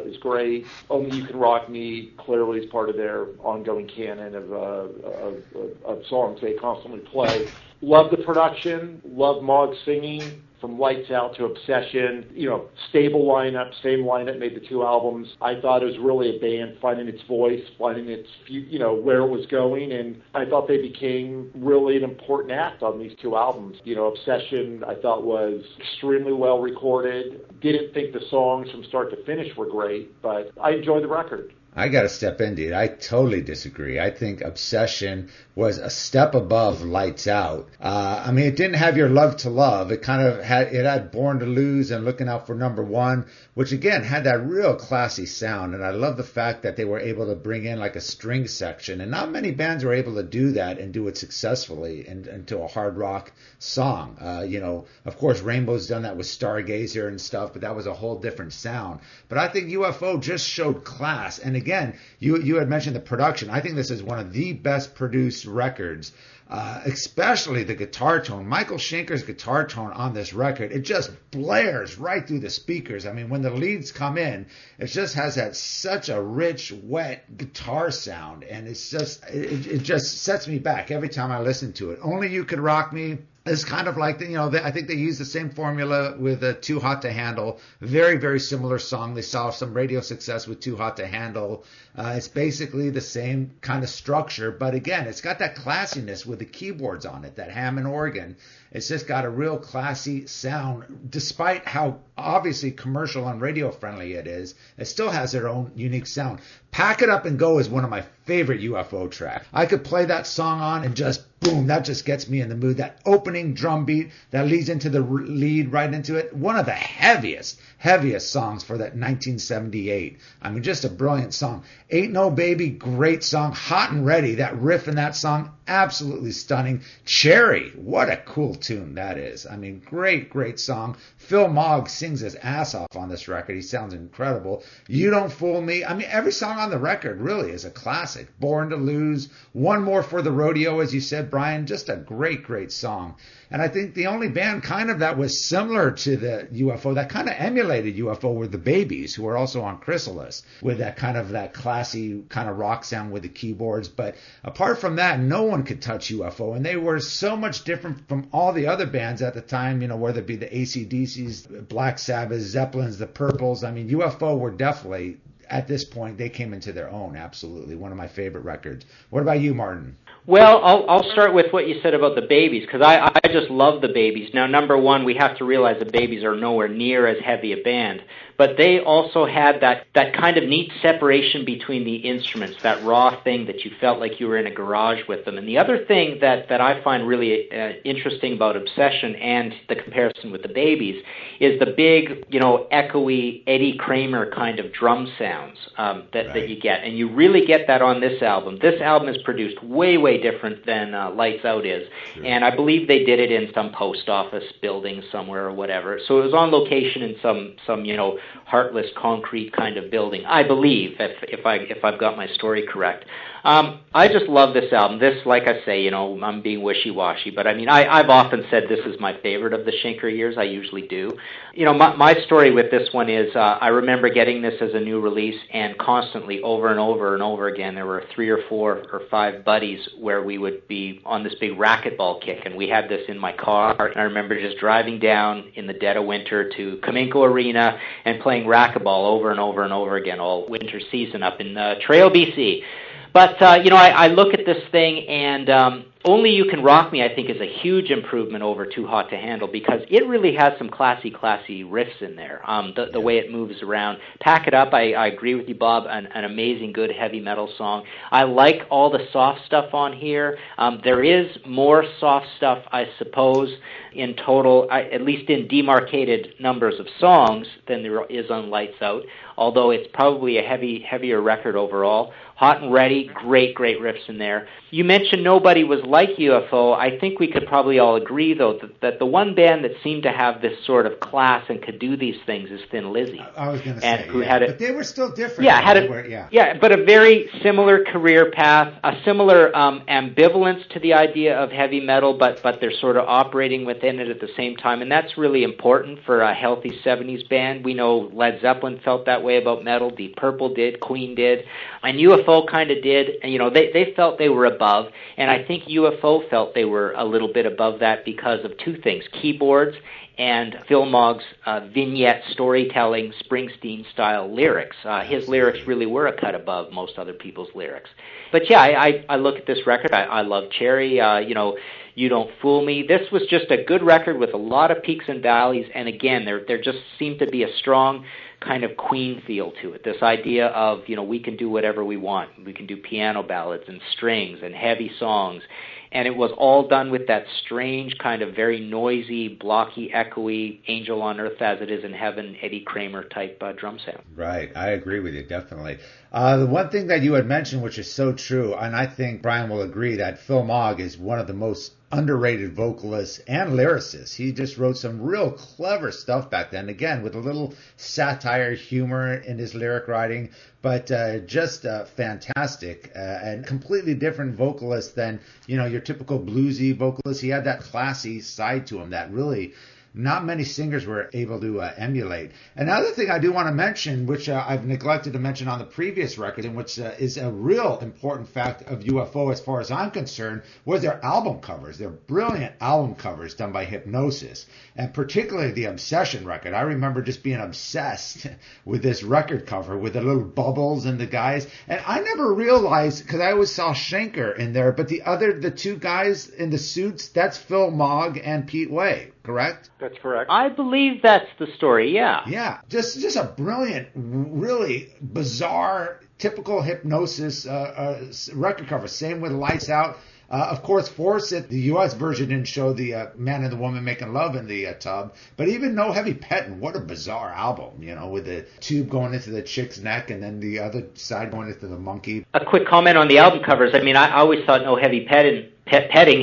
is great. Only You Can Rock Me clearly is part of their ongoing canon of songs they constantly play. Love the production. Love Mog's singing. From Lights Out to Obsession, stable lineup, same lineup, made the two albums. I thought it was really a band finding its voice, finding its, where it was going, and I thought they became really an important act on these two albums. Obsession, I thought, was extremely well recorded. Didn't think the songs from start to finish were great, but I enjoyed the record. I got to step in, dude. I totally disagree. I think Obsession was a step above Lights Out. It didn't have your Love to Love. It kind of had Born to Lose and Looking Out for Number One, which again had that real classy sound. And I love the fact that they were able to bring in like a string section. And not many bands were able to do that and do it successfully into a hard rock song. Of course, Rainbow's done that with Stargazer and stuff, but that was a whole different sound. But I think UFO just showed class. And again, you had mentioned the production. I think this is one of the best produced records, especially the guitar tone. Michael Schenker's guitar tone on this record, it just blares right through the speakers. I mean, when the leads come in, it just has such a rich, wet guitar sound, and it just sets me back every time I listen to it. Only You Could Rock Me is kind of like, I think they use the same formula with Too Hot to Handle. Very, very similar song. They saw some radio success with Too Hot to Handle. It's basically the same kind of structure, but again, it's got that classiness with the keyboards on it, that Hammond organ. It's just got a real classy sound, despite how obviously commercial and radio friendly it is. It still has their own unique sound. Pack It Up and Go is one of my favorite UFO tracks. I could play that song on and just boom, that just gets me in the mood. That opening drum beat that leads into the lead right into it. One of the heaviest songs for that 1978. Just a brilliant song. Ain't No Baby, great song. Hot and Ready, that riff in that song, absolutely stunning. Cherry, what a cool tune that is. Great song. Phil Mogg sings his ass off on this record. He sounds incredible. You Don't Fool Me. Every song on the record really is a classic. Born to Lose. One More for the Rodeo, as you said, Brian. Just a great song. And I think the only band kind of that was similar to the UFO, that kind of emulated UFO, were the Babies, who were also on Chrysalis, with that kind of that classy kind of rock sound with the keyboards. But apart from that, no one could touch UFO. And they were so much different from all the other bands at the time, whether it be the AC/DCs, Black Sabbath, Zeppelins, the Purples. UFO were definitely, at this point, they came into their own, absolutely. One of my favorite records. What about you, Martin? Well, I'll start with what you said about the Babies, because I just love the Babies. Now, number one, we have to realize the Babies are nowhere near as heavy a band, but they also had that kind of neat separation between the instruments, that raw thing that you felt like you were in a garage with them. And the other thing that I find really interesting about Obsession and the comparison with the Babies is the big, echoey Eddie Kramer kind of drum sounds that you get. And you really get that on this album. This album is produced way different than Lights Out is. Sure. And I believe they did it in some post office building somewhere or whatever. So it was on location in some heartless concrete kind of building, I believe, if I've got my story correct. I just love this album. This, like I say, I'm being wishy-washy, but I mean, I've often said this is my favorite of the Schenker years. I usually do. My story with this one is I remember getting this as a new release, and constantly over and over and over again, there were 3 or 4 or 5 buddies where we would be on this big racquetball kick, and we had this in my car. And I remember just driving down in the dead of winter to Kamenko Arena and playing racquetball over and over and over again all winter season up in Trail, BC. But, I look at this thing, and Only You Can Rock Me, I think, is a huge improvement over Too Hot to Handle, because it really has some classy riffs in there, the way it moves around. Pack It Up, I agree with you, Bob, an amazing, good heavy metal song. I like all the soft stuff on here. There is more soft stuff, I suppose, in total, at least in demarcated numbers of songs, than there is on Lights Out, although it's probably a heavier record overall. Hot and Ready, great riffs in there. You mentioned Nobody Was Like UFO. I think we could probably all agree, though, that the one band that seemed to have this sort of class and could do these things is Thin Lizzy. I was going to say, but they were still different. Yeah, but a very similar career path, a similar ambivalence to the idea of heavy metal, but they're sort of operating within it at the same time, and that's really important for a healthy 70s band. We know Led Zeppelin felt that way about metal, Deep Purple did, Queen did, and UFO kind of did. And, they felt they were above, and I think UFO felt they were a little bit above that because of two things: keyboards and Phil Mogg's vignette storytelling, Springsteen-style lyrics. His lyrics really were a cut above most other people's lyrics. But yeah, I look at this record. I love Cherry. You Don't Fool Me. This was just a good record with a lot of peaks and valleys, and again, there just seemed to be a strong kind of Queen feel to it. This idea of, we can do whatever we want. We can do piano ballads and strings and heavy songs. And it was all done with that strange kind of very noisy, blocky, echoey, Angel on Earth as It Is in Heaven, Eddie Kramer type drum sound. Right. I agree with you, definitely. The one thing that you had mentioned, which is so true, and I think Brian will agree, that Phil Mogg is one of the most underrated vocalists and lyricists. He just wrote some real clever stuff back then, again, with a little satire, humor in his lyric writing, but just fantastic and completely different vocalist than, your typical bluesy vocalist. He had that classy side to him that really not many singers were able to emulate. Another thing I do want to mention, which I've neglected to mention on the previous record, and which is a real important fact of UFO as far as I'm concerned, was their album covers. They're brilliant album covers done by Hypnosis, and particularly the Obsession record. I remember just being obsessed with this record cover with the little bubbles and the guys. And I never realized, because I always saw Schenker in there, but the two guys in the suits, that's Phil Mogg and Pete Way, correct? That's correct. I believe that's the story, yeah. Yeah, just a brilliant, really bizarre, typical Hypnosis record cover. Same with Lights Out. Of course, Fawcett, the U.S. version, didn't show the man and the woman making love in the tub. But even No Heavy Pettin', what a bizarre album, with the tube going into the chick's neck and then the other side going into the monkey. A quick comment on the album covers. I mean, I always thought No Heavy Petting,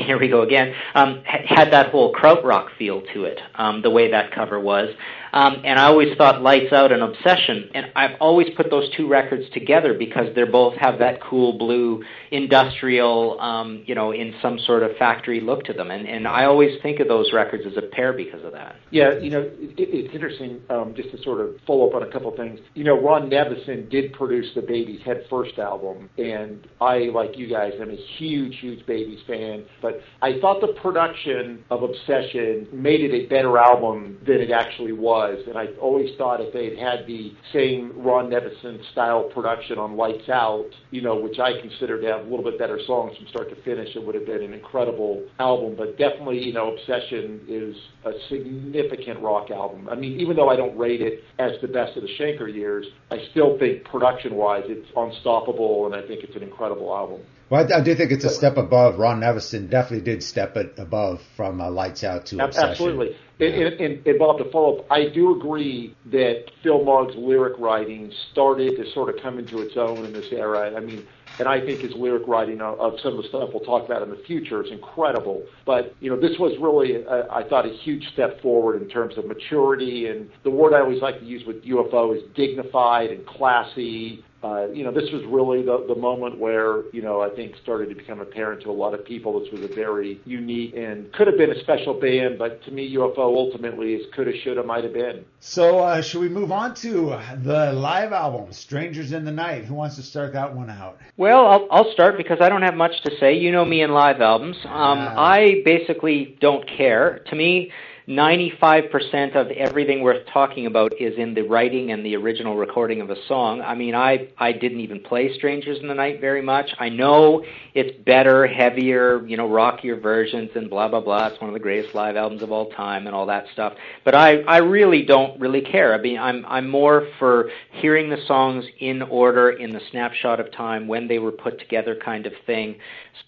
here we go again, had that whole krautrock feel to it, the way that cover was. And I always thought Lights Out and Obsession, and I've always put those two records together because they both have that cool blue industrial, in some sort of factory look to them. And I always think of those records as a pair because of that. Yeah, it's interesting, just to sort of follow up on a couple of things. Ron Nevison did produce the Babies' Head First album, and I, like you guys, am a huge Babies fan, but I thought the production of Obsession made it a better album than it actually was. And I always thought if they'd had the same Ron Nevison style production on Lights Out, which I consider to have a little bit better songs from start to finish, it would have been an incredible album. But definitely, Obsession is a significant rock album. I mean, even though I don't rate it as the best of the Schenker years, I still think production-wise it's unstoppable, and I think it's an incredible album. Well, I do think it's a step above. Ron Nevison definitely did step it above from Lights Out to Obsession. Absolutely. Yeah. And Bob, to follow up, I do agree that Phil Mogg's lyric writing started to sort of come into its own in this era. I mean, And I think his lyric writing of some of the stuff we'll talk about in the future is incredible. But, this was really, I thought, a huge step forward in terms of maturity. And the word I always like to use with UFO is dignified and classy. This was really the moment where, I think started to become apparent to a lot of people this was a very unique and could have been a special band, but to me, UFO ultimately is coulda, shoulda, might have been. So should we move on to the live album, Strangers in the Night? Who wants to start that one out? Well, I'll start because I don't have much to say. You know me and live albums. I basically don't care. To me, 95% of everything worth talking about is in the writing and the original recording of a song. I mean, I didn't even play Strangers in the Night very much. I know it's better, heavier, rockier versions and blah, blah, blah. It's one of the greatest live albums of all time and all that stuff. But I really don't really care. I mean, I'm more for hearing the songs in order, in the snapshot of time, when they were put together kind of thing.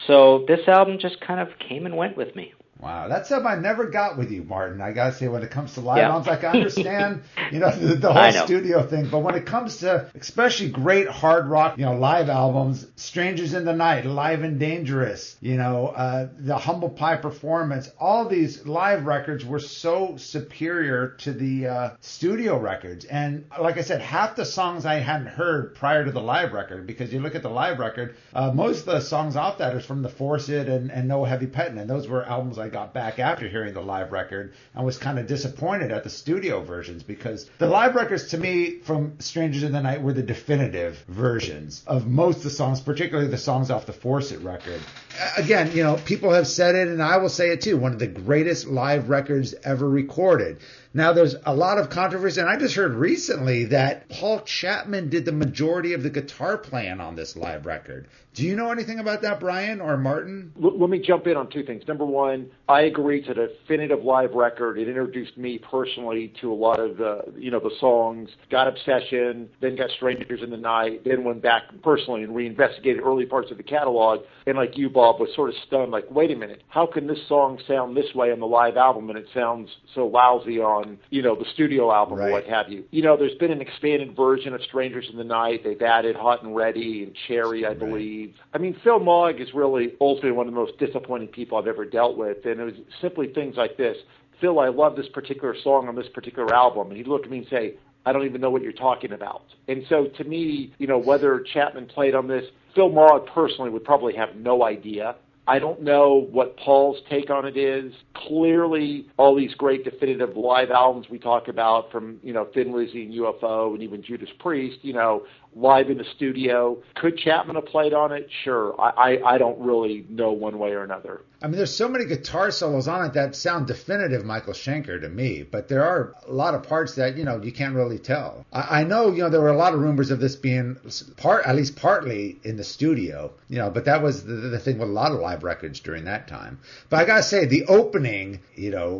So this album just kind of came and went with me. Wow, that's something I never got with you, Martin. I gotta say, when it comes to live albums, I understand, the whole studio thing, but when it comes to especially great hard rock, live albums, Strangers in the Night, Live and Dangerous, the Humble Pie Performance, all these live records were so superior to the studio records. And like I said, half the songs I hadn't heard prior to the live record, because you look at the live record, most of the songs off that is from The Force It and No Heavy Pettin', and those were albums I got back after hearing the live record. I was kind of disappointed at the studio versions, because the live records to me from Strangers in the Night were the definitive versions of most of the songs, particularly the songs off the Force It record. Again, people have said it, and I will say it too, one of the greatest live records ever recorded. Now, there's a lot of controversy, and I just heard recently that Paul Chapman did the majority of the guitar playing on this live record. Do you know anything about that, Brian or Martin? Let me jump in on two things. Number one, I agree to the definitive live record. It introduced me personally to a lot of the songs. Got Obsession, then got Strangers in the Night, then went back personally and reinvestigated early parts of the catalog. And like you, Bob, was sort of stunned, like, wait a minute, how can this song sound this way on the live album and it sounds so lousy on, the studio album or what have you? There's been an expanded version of Strangers in the Night. They've added Hot and Ready and Cherry, I believe. I mean, Phil Mogg is really ultimately one of the most disappointing people I've ever dealt with, and it was simply things like this. Phil, I love this particular song on this particular album. And he'd look at me and say, I don't even know what you're talking about. And so to me, whether Chapman played on this, Phil Mogg personally would probably have no idea. I don't know what Paul's take on it is. Clearly, all these great definitive live albums we talk about from, Thin Lizzy and UFO and even Judas Priest, live in the studio. Could Chapman have played on it? Sure. I don't really know one way or another. I mean, there's so many guitar solos on it that sound definitive Michael Schenker to me, but there are a lot of parts that, you can't really tell. I know, there were a lot of rumors of this being at least partly in the studio, but that was the thing with a lot of live records during that time. But I gotta say, the opening,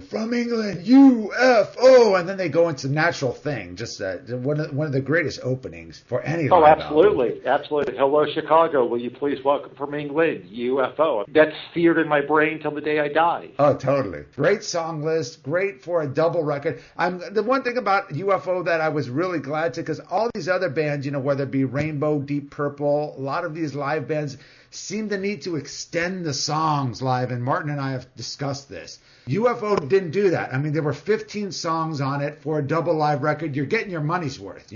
from England, UFO, and then they go into Natural Thing, just one of the greatest openings for any live absolutely, album. Absolutely. Hello, Chicago. Will you please welcome from England, UFO? That's seared in my brain till the day I die. Oh, totally. Great song list. Great for a double record. The one thing about UFO that I was really glad to, because all these other bands, whether it be Rainbow, Deep Purple, a lot of these live bands seem to need to extend the songs live, and Martin and I have discussed this. UFO didn't do that. I mean, there were 15 songs on it for a double live record. You're getting your money's worth,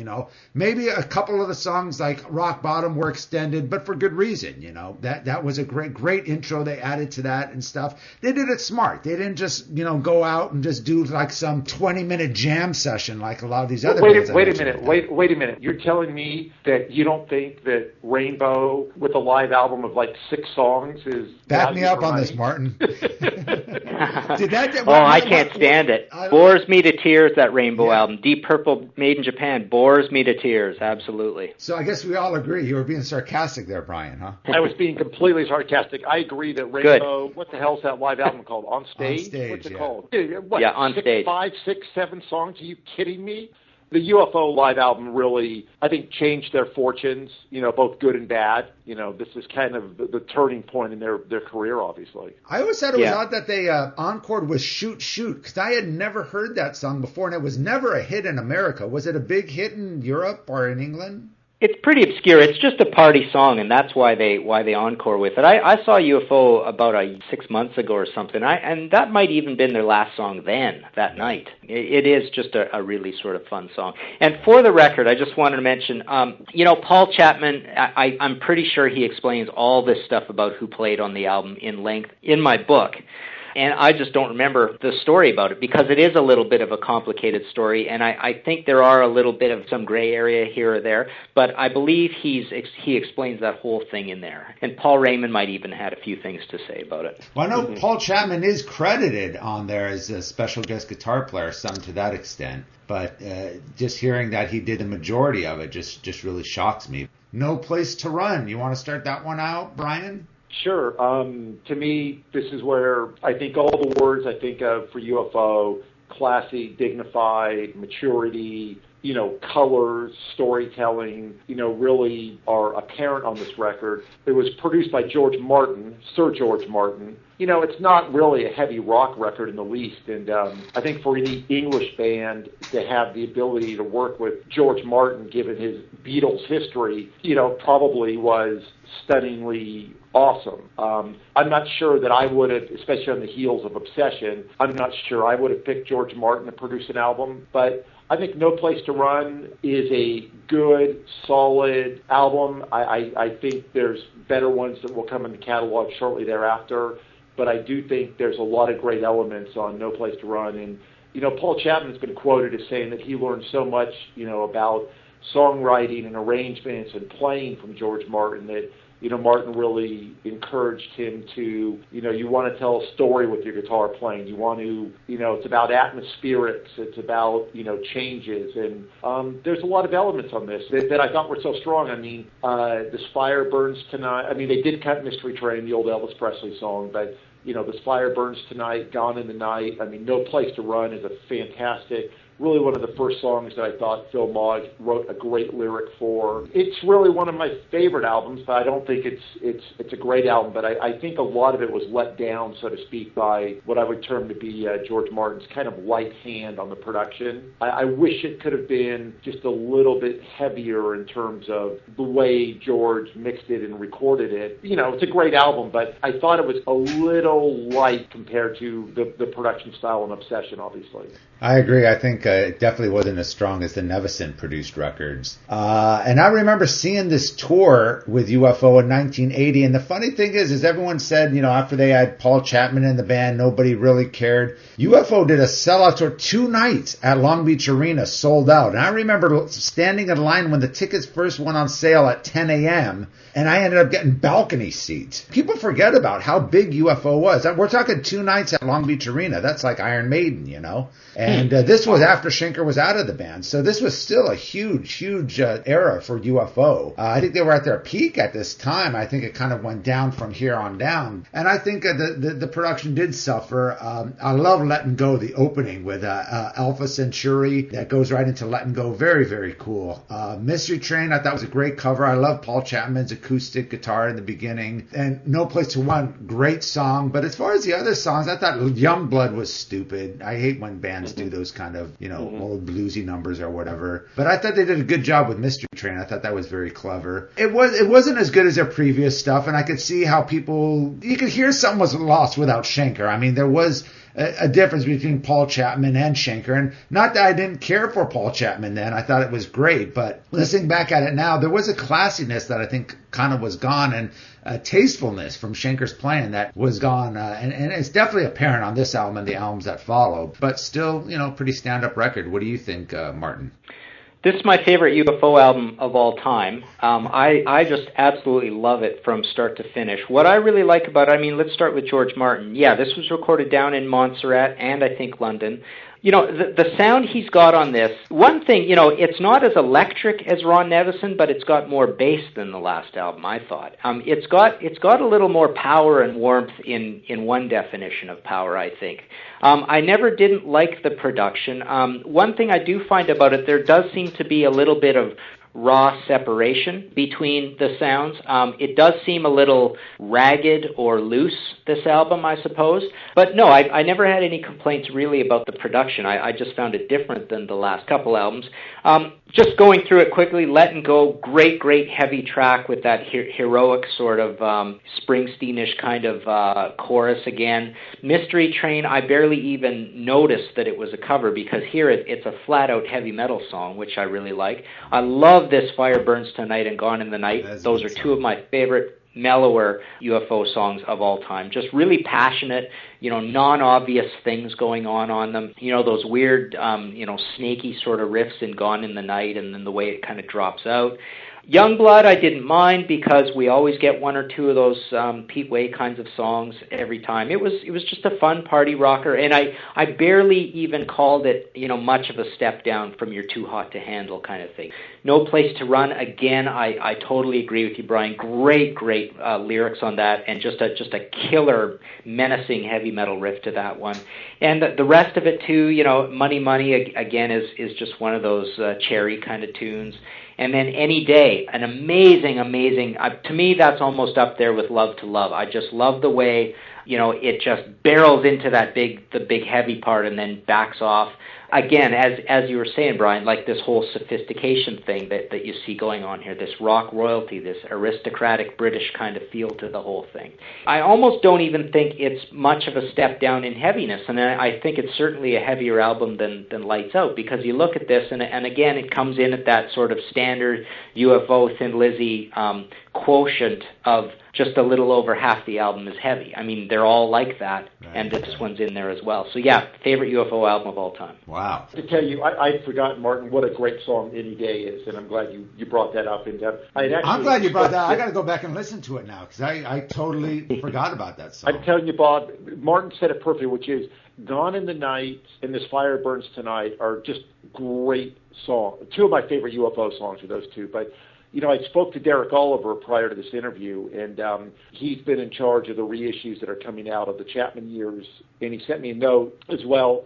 Maybe a couple of the songs like Rock Bottom were extended, but for good reason, That was a great intro they added to that and stuff. They did it smart. They didn't just, go out and just do like some 20-minute jam session like a lot of these other bands. Wait a minute. You're telling me that you don't think that Rainbow with a live album of like 6 songs is... Back me up on this, Martin. I can't stand it. Bores me to tears, that Rainbow album. Deep Purple, made in Japan, bores me to tears, absolutely. So I guess we all agree. You were being sarcastic there, Brian, huh? I was being completely sarcastic. I agree that Rainbow, what the hell's that live album called? On Stage? On Stage, What's it yeah. called? On Stage. 5, 6, 7 songs? Are you kidding me? The UFO live album really, I think, changed their fortunes, both good and bad. This is kind of the turning point in their career, obviously. I always thought it was odd that they encored with Shoot Shoot, because I had never heard that song before, and it was never a hit in America. Was it a big hit in Europe or in England? It's pretty obscure. It's just a party song, and that's why they encore with it. I saw UFO about 6 months ago or something, and that might even been their last song that night. It is just a really sort of fun song. And for the record, I just wanted to mention, Paul Chapman, I'm pretty sure he explains all this stuff about who played on the album in length in my book. And I just don't remember the story about it because it is a little bit of a complicated story, and I think there are a little bit of some gray area here or there, but I believe he explains that whole thing in there. And Paul Raymond might even had a few things to say about it. Well, I know Paul Chapman is credited on there as a special guest guitar player, some to that extent, but just hearing that he did the majority of it just really shocks me. No Place to Run. You want to start that one out, Brian? Sure. To me, this is where I think all the words I think of for UFO, classy, dignified, maturity, colors, storytelling, really are apparent on this record. It was produced by George Martin, Sir George Martin. It's not really a heavy rock record in the least, and I think for any English band to have the ability to work with George Martin, given his Beatles history, probably was stunningly awesome. I'm not sure that I would have, especially on the heels of Obsession, I'm not sure I would have picked George Martin to produce an album, but I think No Place to Run is a good, solid album. I think there's better ones that will come in the catalog shortly thereafter, but I do think there's a lot of great elements on No Place to Run. And, Paul Chapman's been quoted as saying that he learned so much, about songwriting and arrangements and playing from George Martin that, Martin really encouraged him to, you want to tell a story with your guitar playing. You want to, it's about atmospherics. It's about, changes. And there's a lot of elements on this that I thought were so strong. I mean, This Fire Burns Tonight. I mean, they did cut Mystery Train, the old Elvis Presley song, but, This Fire Burns Tonight, Gone in the Night. I mean, No Place to Run is a fantastic, really one of the first songs that I thought Phil Mogg wrote a great lyric for. It's really one of my favorite albums, but I don't think it's a great album. But I think a lot of it was let down, so to speak, by what I would term to be George Martin's kind of light hand on the production. I wish it could have been just a little bit heavier in terms of the way George mixed it and recorded it. It's a great album, but I thought it was a little light compared to the production style and Obsession, obviously. I agree. I think it definitely wasn't as strong as the Nevison produced records. And I remember seeing this tour with UFO in 1980. And the funny thing is everyone said, after they had Paul Chapman in the band, nobody really cared. UFO did a sellout tour 2 nights at Long Beach Arena, sold out. And I remember standing in line when the tickets first went on sale at 10 a.m. And I ended up getting balcony seats. People forget about how big UFO was. We're talking 2 nights at Long Beach Arena. That's like Iron Maiden, And this was after Schenker was out of the band. So this was still a huge era for UFO. I think they were at their peak at this time. I think it kind of went down from here on down. And I think the production did suffer. I love Letting Go, the opening with Alpha Centauri. That goes right into Letting Go. Very, very cool. Mystery Train, I thought was a great cover. I love Paul Chapman's acoustic guitar in the beginning. And No Place to Run, great song. But as far as the other songs, I thought Youngblood was stupid. I hate when bands do those kind of, old bluesy numbers or whatever. But I thought they did a good job with Mystery Train. I thought that was very clever. It wasn't as good as their previous stuff, and I could see how you could hear something was lost without Schenker. I mean, there was a difference between Paul Chapman and Schenker, and not that I didn't care for Paul Chapman then. I thought it was great, but listening back at it now, there was a classiness that I think kind of was gone, and a tastefulness from Schenker's playing that was gone, and it's definitely apparent on this album and the albums that follow, but still, pretty stand-up record. What do you think, Martin? This is my favorite UFO album of all time. I just absolutely love it from start to finish. What I really like about it, let's start with George Martin. Yeah, this was recorded down in Montserrat and I think London. The sound he's got on this, one thing, it's not as electric as Ron Nevison, but it's got more bass than the last album, I thought. It's got a little more power and warmth in one definition of power, I think. I never didn't like the production. One thing I do find about it, there does seem to be a little bit of raw separation between the sounds. It does seem a little ragged or loose, this album, I suppose. But no, I never had any complaints really about the production. I just found it different than the last couple albums. Just going through it quickly, Letting Go, great heavy track with that heroic sort of Springsteen-ish kind of chorus again. Mystery Train, I barely even noticed that it was a cover because here it's a flat-out heavy metal song, which I really like. I love this Fire Burns Tonight and Gone in the Night. Those are two of my favorite mellower UFO songs of all time. Just really passionate, non-obvious things going on them. Those weird, snaky sort of riffs in Gone in the Night and then the way it kind of drops out. Youngblood I didn't mind because we always get one or two of those Pete Way kinds of songs every time. It was just a fun party rocker, and I barely even called it much of a step down from your Too Hot to Handle kind of thing. No Place to Run, again, I totally agree with you, Brian. Great lyrics on that, and just a killer, menacing heavy metal riff to that one. And the rest of it too, Money again is just one of those cherry kind of tunes. And then Any Day, an amazing, to me that's almost up there with Love to Love. I just love the way, it just barrels into the big heavy part and then backs off. Again, as you were saying, Brian, like this whole sophistication thing that you see going on here, this rock royalty, this aristocratic British kind of feel to the whole thing. I almost don't even think it's much of a step down in heaviness, and I think it's certainly a heavier album than Lights Out, because you look at this, and again, it comes in at that sort of standard UFO Thin Lizzy quotient of just a little over half the album is heavy. I mean, they're all like that, right, and this one's in there as well. So yeah, favorite UFO album of all time. Wow. To tell you, I'd forgotten, Martin, what a great song Any Day is, and I'm glad you brought that up. And I'm glad you brought that. I got to go back and listen to it now, because I totally forgot about that song. I'm telling you, Bob, Martin said it perfectly, which is Gone in the Night and This Fire Burns Tonight are just great songs. Two of my favorite UFO songs are those two, but I spoke to Derek Oliver prior to this interview, and he's been in charge of the reissues that are coming out of the Chapman years, and he sent me a note as well.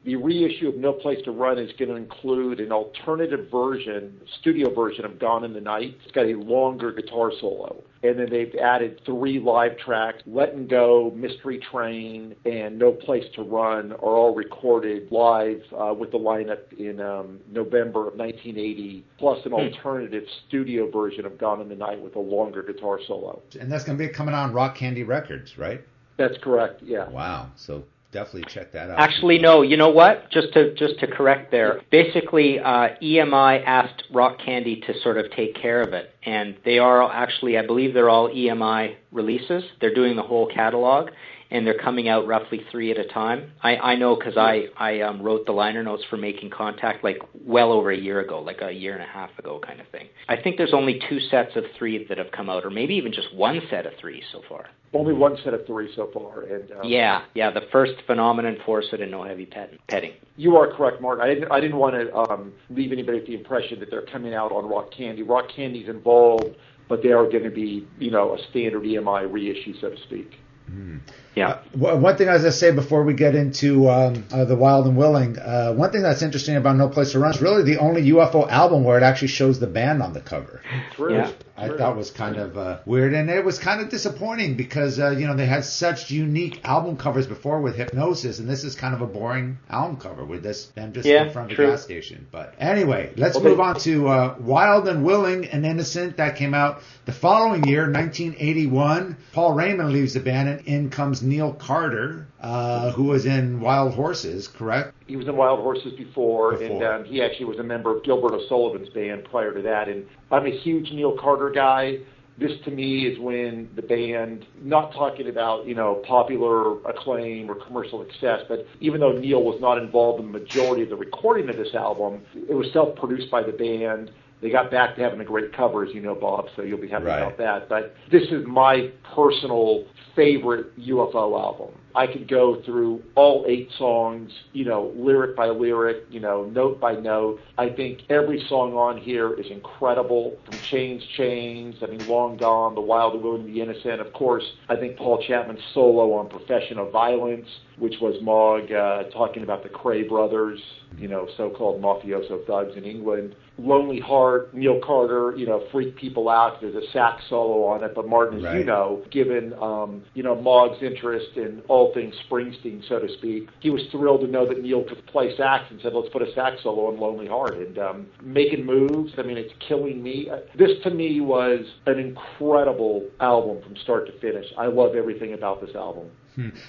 The reissue of No Place to Run is going to include an alternative version, studio version of Gone in the Night. It's got a longer guitar solo. And then they've added 3 live tracks. Letting Go, Mystery Train, and No Place to Run are all recorded live with the lineup in November of 1980, plus an alternative studio version of Gone in the Night with a longer guitar solo. And that's going to be coming on Rock Candy Records, right? That's correct, yeah. Wow, so definitely check that out. Actually, no. You know what? Just to correct there. Basically, EMI asked Rock Candy to sort of take care of it, and they are actually, I believe, they're all EMI releases. They're doing the whole catalog, and they're coming out roughly 3 at a time. I know because I wrote the liner notes for Making Contact like well over a year ago, like a year and a half ago kind of thing. I think there's only 2 sets of 3 that have come out, or maybe even just 1 set of 3 so far. Only 1 set of 3 so far. And yeah, the first Phenomenon, Force It, and No Heavy Petting. You are correct, Mark. I didn't want to leave anybody with the impression that they're coming out on Rock Candy. Rock Candy's involved, but they are going to be, a standard EMI reissue, so to speak. Mm. Yeah. One thing I was going to say before we get into the Wild and Willing, one thing that's interesting about No Place to Run is really the only UFO album where it actually shows the band on the cover. True. Yeah. I thought was kind of weird, and it was kind of disappointing because they had such unique album covers before with Hypnosis, and this is kind of a boring album cover with them just in front of the gas station. But anyway, let's move on to Wild and Willing and Innocent. That came out the following year, 1981. Paul Raymond leaves the band, and in comes Neil Carter, who was in Wild Horses, correct? He was in Wild Horses before. And he actually was a member of Gilbert O'Sullivan's band prior to that. And I'm a huge Neil Carter guy. This, to me, is when the band, not talking about, popular acclaim or commercial success, but even though Neil was not involved in the majority of the recording of this album, it was self-produced by the band. They got back to having a great cover, as you know, Bob, so you'll be happy about that. But this is my personal favorite UFO album. I could go through all 8 songs, lyric by lyric, note by note. I think every song on here is incredible. From Chains, Long Gone, The Wild Wound, The Innocent. Of course, I think Paul Chapman's solo on Profession of Violence, which was Mogg talking about the Cray brothers, so-called mafioso thugs in England. Lonely Heart, Neil Carter, freaked people out. There's a sax solo on it. But Martin, as right. you know, given, Mogg's interest in all things Springsteen, so to speak, he was thrilled to know that Neil could play sax and said, let's put a sax solo on Lonely Heart. And Making Moves, it's Killing Me. This, to me, was an incredible album from start to finish. I love everything about this album.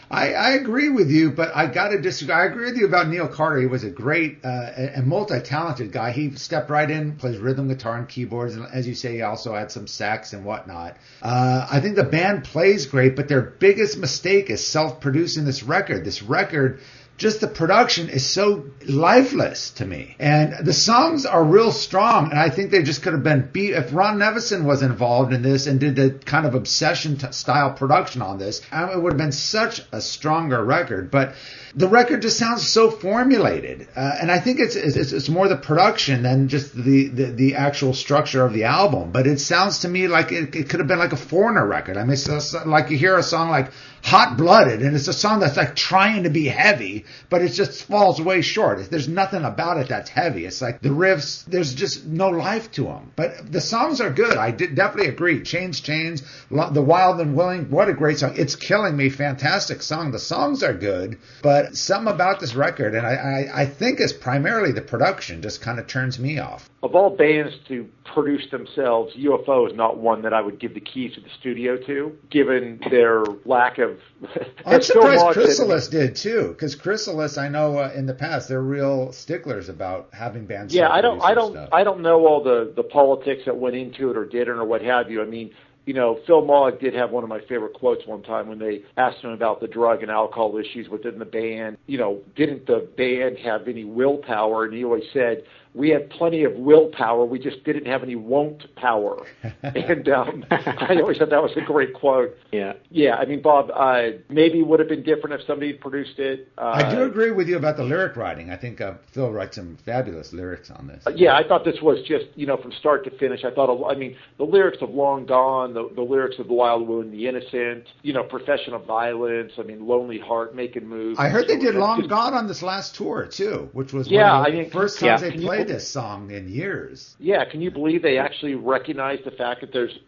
I agree with you, but I got to disagree. I agree with you about Neil Carter. He was a great and multi-talented guy. He stepped right in, plays rhythm guitar and keyboards, and as you say, he also had some sax and whatnot. I think the band plays great, but their biggest mistake is self-producing this record. This record, just the production is so lifeless to me. And the songs are real strong, and I think they just could have been beat. If Ron Nevison was involved in this and did the kind of Obsession-style production on this, it would have been such a stronger record. But the record just sounds so formulated. And I think it's more the production than just the actual structure of the album. But it sounds to me like it could have been like a Foreigner record. It's like you hear a song like Hot Blooded, and it's a song that's like trying to be heavy, but it just falls way short. There's nothing about it that's heavy. It's like the riffs, there's just no life to them. But the songs are good. I definitely agree. Chains, The Wild and Willing, what a great song. It's Killing Me, fantastic song. The songs are good, but something about this record, and I think it's primarily the production, just kind of turns me off. Of all bands to produce themselves, UFO is not one that I would give the keys to the studio to, given their lack of... I'm surprised Chrysalis did, too, because Chrysalis, I know in the past, they're real sticklers about having bands... Yeah, I don't know all the politics that went into it or didn't or what have you. Phil Mogg did have one of my favorite quotes one time when they asked him about the drug and alcohol issues within the band. Didn't the band have any willpower? And he always said, we had plenty of willpower, we just didn't have any won't power. And I always thought that was a great quote. Yeah. Yeah, Bob, maybe would have been different if somebody had produced it. I do agree with you about the lyric writing. I think Phil writes some fabulous lyrics on this. Yeah, I thought this was just, from start to finish. I thought, the lyrics of Long Gone, the lyrics of The Wild Wound, The Innocent, Profession of Violence, Lonely Heart, Making Moves. I heard they did Long Gone on this last tour, too, which was one of the first times they played this song in years. Yeah, can you believe they actually recognize the fact that there's,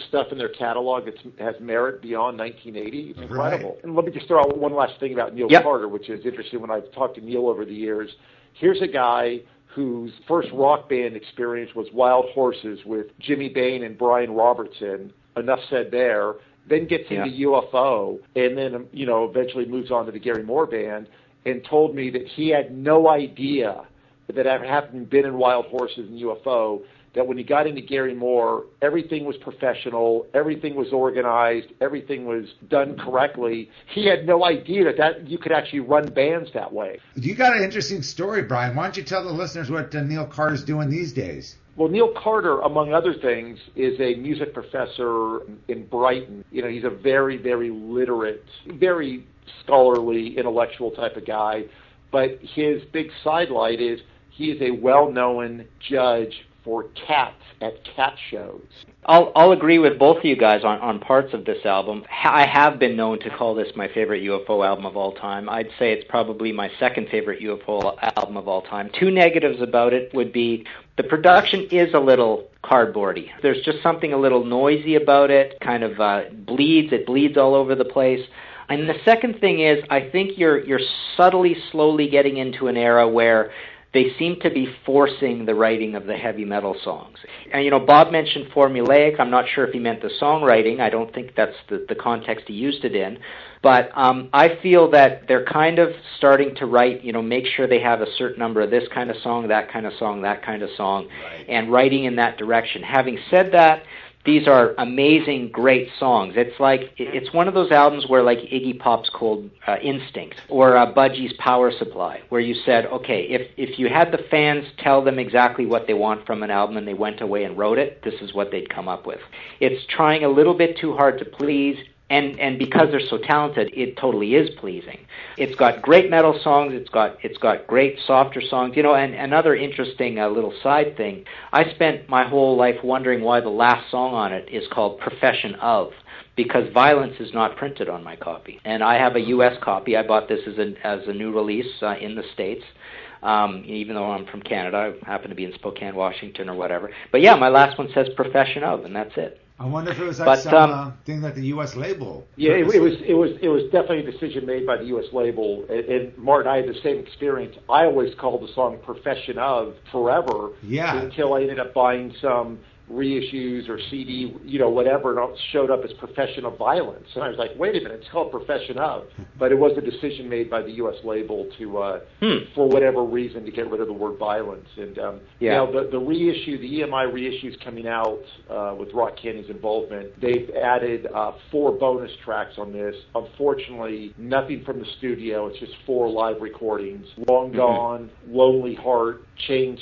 stuff in their catalog that has merit beyond 1980? It's incredible. Right. And let me just throw out one last thing about Neil Carter, which is interesting when I've talked to Neil over the years. Here's a guy whose first rock band experience was Wild Horses with Jimmy Bain and Brian Robertson. Enough said there. Then gets into UFO, and then, eventually moves on to the Gary Moore Band, and told me that he had no idea that having been in Wild Horses and UFO, that when he got into Gary Moore, everything was professional, everything was organized, everything was done correctly. He had no idea that you could actually run bands that way. You got an interesting story, Brian. Why don't you tell the listeners what Neil Carter's doing these days? Well, Neil Carter, among other things, is a music professor in Brighton. He's a very, very literate, very scholarly, intellectual type of guy. But his big sidelight is he is a well-known judge for cats at cat shows. I'll agree with both of you guys on parts of this album. I have been known to call this my favorite UFO album of all time. I'd say it's probably my second favorite UFO album of all time. Two negatives about it would be the production is a little cardboardy. There's just something a little noisy about it, kind of it bleeds all over the place. And the second thing is, I think you're subtly, slowly getting into an era where they seem to be forcing the writing of the heavy metal songs. And, Bob mentioned formulaic. I'm not sure if he meant the songwriting. I don't think that's the context he used it in. But I feel that they're kind of starting to write, make sure they have a certain number of this kind of song, that kind of song, that kind of song, right, and writing in that direction. Having said that, these are amazing, great songs. It's one of those albums where, like Iggy Pop's Cold Instinct or Budgie's Power Supply, where you said, okay, if you had the fans tell them exactly what they want from an album and they went away and wrote it, this is what they'd come up with. It's trying a little bit too hard to please. And because they're so talented, it totally is pleasing. It's got great metal songs. It's got great softer songs. You know, and another interesting little side thing. I spent my whole life wondering why the last song on it is called "Profession of," because Violence is not printed on my copy, and I have a U.S. copy. I bought this as a new release in the States. Even though I'm from Canada, I happen to be in Spokane, Washington, or whatever. But yeah, my last one says "Profession of," and that's it. I wonder if it was like thing that the U.S. label. Yeah, it was definitely a decision made by the U.S. label. And Martin, I had the same experience. I always called the song "Profession of" forever. Yeah. Until I ended up buying some reissues or CD, you know, whatever, and it showed up as "Profession of Violence." And I was like, wait a minute, it's called "Profession of." But it was a decision made by the U.S. label to, for whatever reason, to get rid of the word violence. And, you know, the reissue, the EMI reissues coming out with Rock Canyon's involvement, they've added 4 bonus tracks on this. Unfortunately, nothing from the studio. It's just 4 live recordings. Long Gone, Lonely Heart, Chains,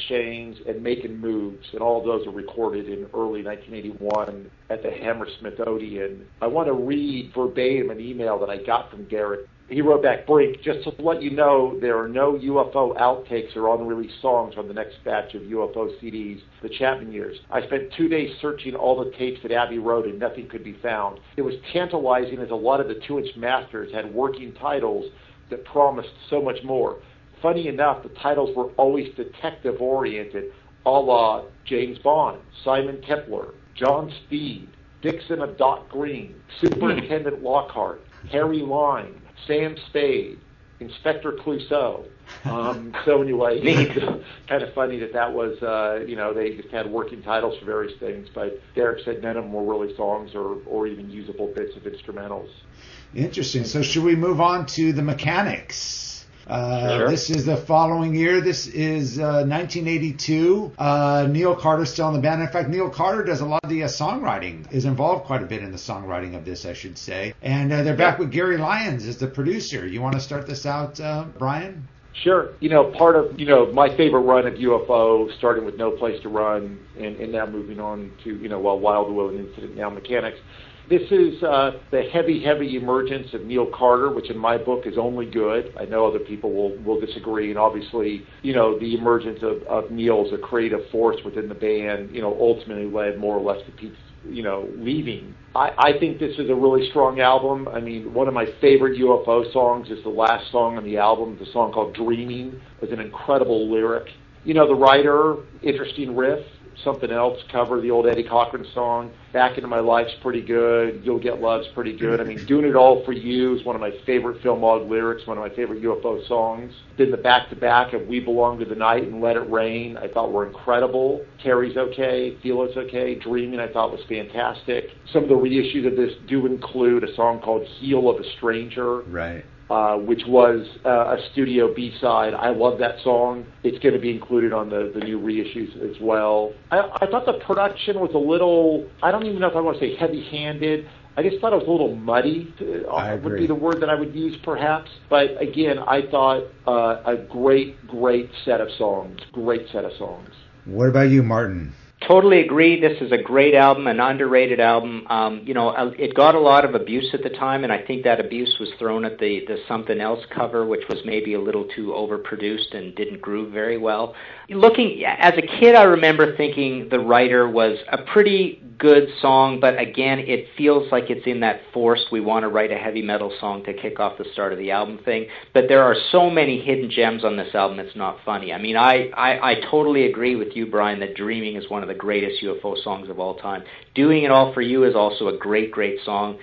and Making Moves. And all of those are recorded in early 1981 at the Hammersmith Odeon. I want to read verbatim an email that I got from Garrett. He wrote back, "Brink, just to let you know, there are no UFO outtakes or unreleased songs on the next batch of UFO CDs, the Chapman years. I spent 2 days searching all the tapes that Abbey wrote and nothing could be found. It was tantalizing as a lot of the 2-inch masters had working titles that promised so much more. Funny enough, the titles were always detective-oriented, a la James Bond, Simon Kepler, John Speed, Dixon of Dock Green, Superintendent Lockhart, Harry Lime, Sam Spade, Inspector Clouseau." So anyway, kind of funny that was, you know, they just had working titles for various things, but Derek said none of them were really songs or even usable bits of instrumentals. Interesting. So should we move on to the mechanics? Sure. This is the following year. This is 1982. Neil Carter's still in the band. In fact, Neil Carter does a lot of the songwriting, is involved quite a bit in the songwriting of this, I should say. And they're back with Gary Lyons as the producer. You want to start this out, Brian? Sure. You know, part of, you know, my favorite run of UFO, starting with No Place to Run and now moving on to, you know, Wild Will and Incident, now Mechanics. This is the heavy emergence of Neil Carter, which in my book is only good. I know other people will disagree, and obviously, you know, the emergence of Neil as a creative force within the band, you know, ultimately led more or less to Pete's, you know, leaving. I think this is a really strong album. I mean, one of my favorite UFO songs is the last song on the album, the song called Dreaming, with an incredible lyric. You know, the writer, interesting riff. Something Else cover, the old Eddie Cochran song. Back Into My Life's pretty good. You'll Get Love's pretty good. I mean, Doing It All For You is one of my favorite Phil Mogg lyrics, one of my favorite UFO songs. Then the back-to-back of We Belong to the Night and Let It Rain I thought were incredible. Terry's okay. Feel It's Okay. Dreaming I thought was fantastic. Some of the reissues of this do include a song called Heel of a Stranger. Right. Which was a studio B-side. I love that song. It's going to be included on the new reissues as well. I thought the production was a little, I don't even know if I want to say heavy-handed. I just thought it was a little muddy, would be the word that I would use perhaps. But again, I thought a great set of songs. Great set of songs. What about you, Martin? Totally agree. This is a great album, an underrated album. You know, it got a lot of abuse at the time, and I think that abuse was thrown at the Something Else cover, which was maybe a little too overproduced and didn't groove very well. Looking, as a kid, I remember thinking The Writer was a pretty good song, but again, it feels like it's in that forced, we want to write a heavy metal song to kick off the start of the album thing. But there are so many hidden gems on this album, it's not funny. I mean, I totally agree with you, Brian, that Dreaming is one of the greatest UFO songs of all time. Doing It All For You is also a great song.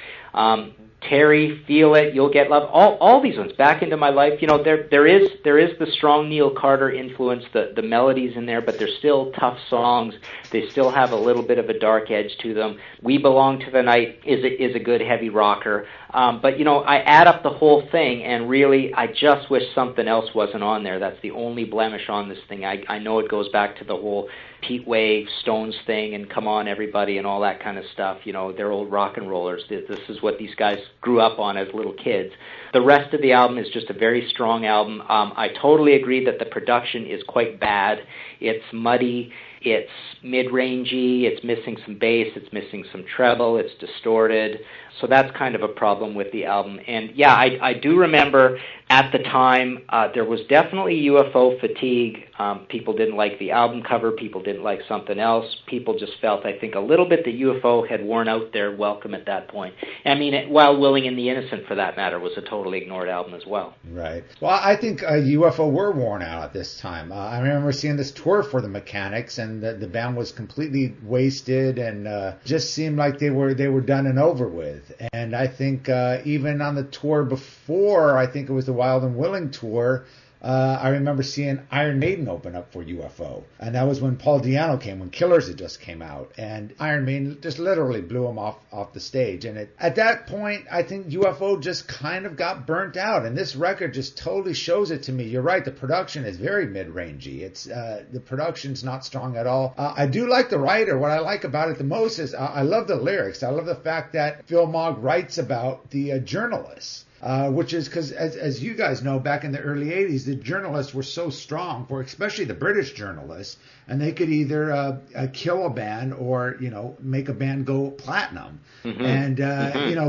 Terry, Feel It, You'll Get Love, all these ones, Back Into My Life, you know, there is the strong Neil Carter influence, the melodies in there, but they're still tough songs. They still have a little bit of a dark edge to them. We Belong to the Night is a good heavy rocker. But, you know, I add up the whole thing, and really, I just wish Something Else wasn't on there. That's the only blemish on this thing. I know it goes back to the whole Pete Way, Stones thing, and Come On Everybody, and all that kind of stuff. You know, they're old rock and rollers. This is what these guys grew up on as little kids. The rest of the album is just a very strong album. I totally agree that the production is quite bad. It's muddy. It's mid-rangey, it's missing some bass, it's missing some treble, it's distorted. So that's kind of a problem with the album. And yeah, I do remember at the time there was definitely UFO fatigue. People didn't like the album cover, people didn't like something else. People just felt, I think, a little bit that UFO had worn out their welcome at that point. I mean, Wild, Willing, and the Innocent, for that matter, was a totally ignored album as well. Right. Well, I think UFO were worn out at this time. I remember seeing this tour for the Mechanics, and the band was completely wasted and just seemed like they were done and over with. And I think even on the tour before, I think it was the Wild and Willing tour, I remember seeing Iron Maiden open up for UFO. And that was when Paul Di'Anno came, when Killers had just came out. And Iron Maiden just literally blew him off the stage. And at that point, I think UFO just kind of got burnt out. And this record just totally shows it to me. You're right, the production is very mid-rangey. It's the production's not strong at all. I do like the writer. What I like about it the most is I love the lyrics. I love the fact that Phil Mogg writes about the journalists. Which is because, as you guys know, back in the early 80s, the journalists were so strong, for especially the British journalists, and they could either kill a band or, make a band go platinum. Mm-hmm. And,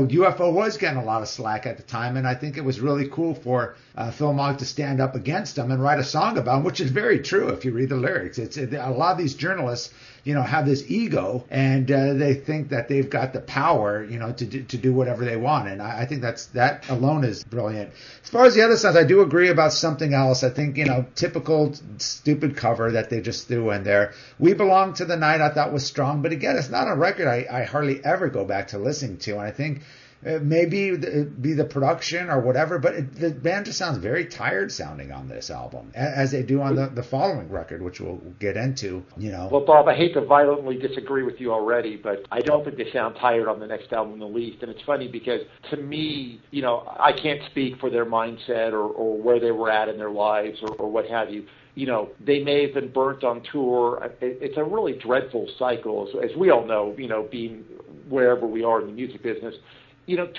UFO was getting a lot of slack at the time, and I think it was really cool for Phil Mogg to stand up against them and write a song about them, which is very true if you read the lyrics. It's a lot of these journalists, have this ego, and they think that they've got the power, to do whatever they want. And I think that alone is brilliant. As far as the other songs, I do agree about Something Else. I think, typical stupid cover that they just threw in there. We Belong to the Night I thought was strong, but again, it's not a record I hardly ever go back to listening to. And I think maybe it be the production or whatever, but the band just sounds very tired sounding on this album, as they do on the following record, which we'll get into, Well, Bob, I hate to violently disagree with you already, but I don't think they sound tired on the next album in the least. And it's funny because, to me, I can't speak for their mindset or where they were at in their lives or what have you. They may have been burnt on tour. It's a really dreadful cycle, as we all know, being wherever we are in the music business.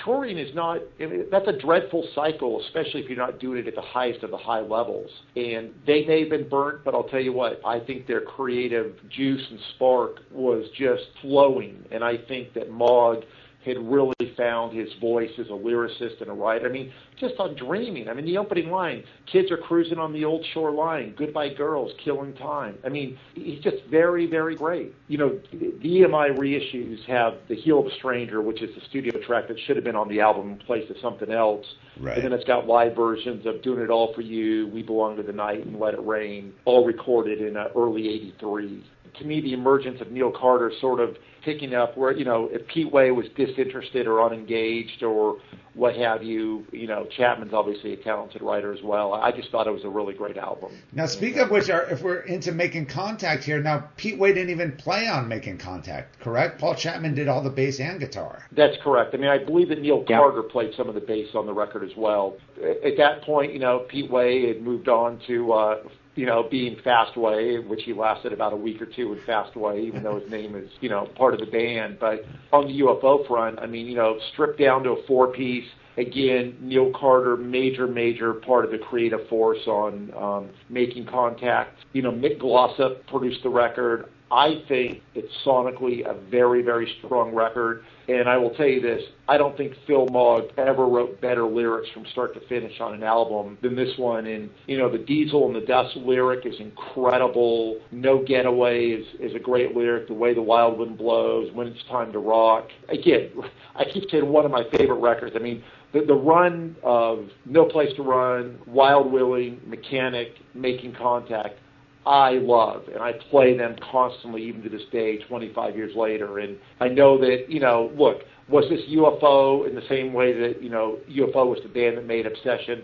Touring is not, that's a dreadful cycle, especially if you're not doing it at the highest of the high levels. And they may have been burnt, but I'll tell you what, I think their creative juice and spark was just flowing. And I think that Mogg had really found his voice as a lyricist and a writer. I mean, just on Dreaming. I mean, the opening line, kids are cruising on the old shore line, goodbye girls, killing time. I mean, he's just very, very great. The EMI reissues have The Heel of a Stranger, which is the studio track that should have been on the album in place of Something Else. Right. And then it's got live versions of Doing It All for You, We Belong to the Night, and Let It Rain, all recorded in early 83. To me, the emergence of Neil Carter sort of picking up where, if Pete Way was disinterested or unengaged or what have you, Chapman's obviously a talented writer as well. I just thought it was a really great album. Now, speaking of which, if we're into Making Contact here, now Pete Way didn't even play on Making Contact, correct? Paul Chapman did all the bass and guitar. That's correct. I mean, I believe that Neil Carter played some of the bass on the record as well. At that point, Pete Way had moved on to being Fastway, which he lasted about a week or two in Fastway, even though his name is, part of the band. But on the UFO front, I mean, stripped down to a four-piece. Again, Neil Carter, major part of the creative force on Making Contact. Mick Glossop produced the record. I think it's sonically a very, very strong record. And I will tell you this, I don't think Phil Mogg ever wrote better lyrics from start to finish on an album than this one. And, the Diesel and the Dust lyric is incredible. No Getaway is a great lyric. The Way the Wild Wind Blows, When It's Time to Rock. Again, I keep saying one of my favorite records. I mean, the run of No Place to Run, Wild Willing, Mechanic, Making Contact, I love, and I play them constantly, even to this day, 25 years later. And I know that, look, was this UFO in the same way that, UFO was the band that made Obsession?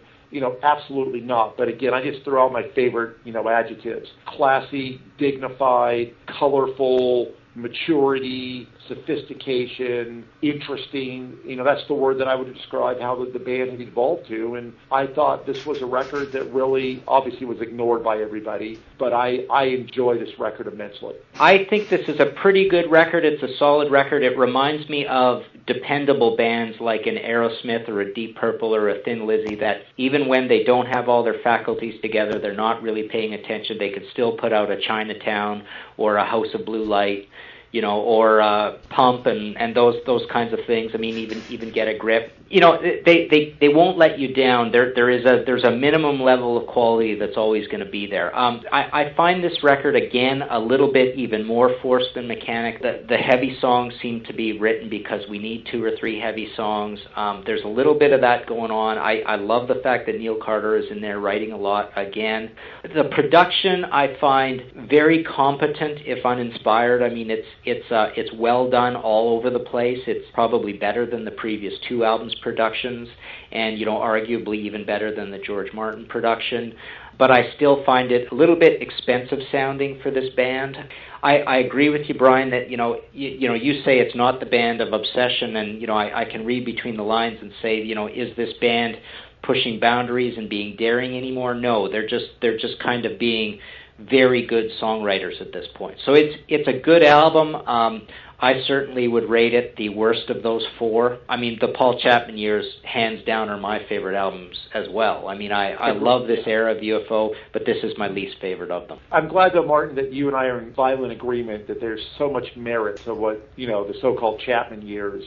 Absolutely not. But again, I just throw out my favorite, adjectives. Classy, dignified, colorful, maturity, sophistication, interesting. That's the word that I would describe how the band had evolved to. And I thought this was a record that really, obviously, was ignored by everybody. But I enjoy this record immensely. I think this is a pretty good record. It's a solid record. It reminds me of dependable bands like an Aerosmith or a Deep Purple or a Thin Lizzy that even when they don't have all their faculties together, they're not really paying attention. They could still put out a Chinatown or a House of Blue Light, or Pump and those kinds of things. I mean, even Get a Grip. They won't let you down. There's a minimum level of quality that's always going to be there. I find this record again a little bit even more forced than Mechanic. The heavy songs seem to be written because we need 2 or 3 heavy songs. There's a little bit of that going on. I love the fact that Neil Carter is in there writing a lot again. The production I find very competent, if uninspired. I mean, it's well done all over the place. It's probably better than the previous 2 albums' productions, and arguably even better than the George Martin production. But I still find it a little bit expensive sounding for this band. I agree with you, Brian, that you say it's not the band of obsession, and I can read between the lines and say, is this band pushing boundaries and being daring anymore? No, they're just kind of being very good songwriters at this point. So it's a good album. I certainly would rate it the worst of those 4. I mean, the Paul Chapman years, hands down, are my favorite albums as well. I mean, I love this era of UFO, but this is my least favorite of them. I'm glad, though, Martin, that you and I are in violent agreement that there's so much merit to what, the so-called Chapman years.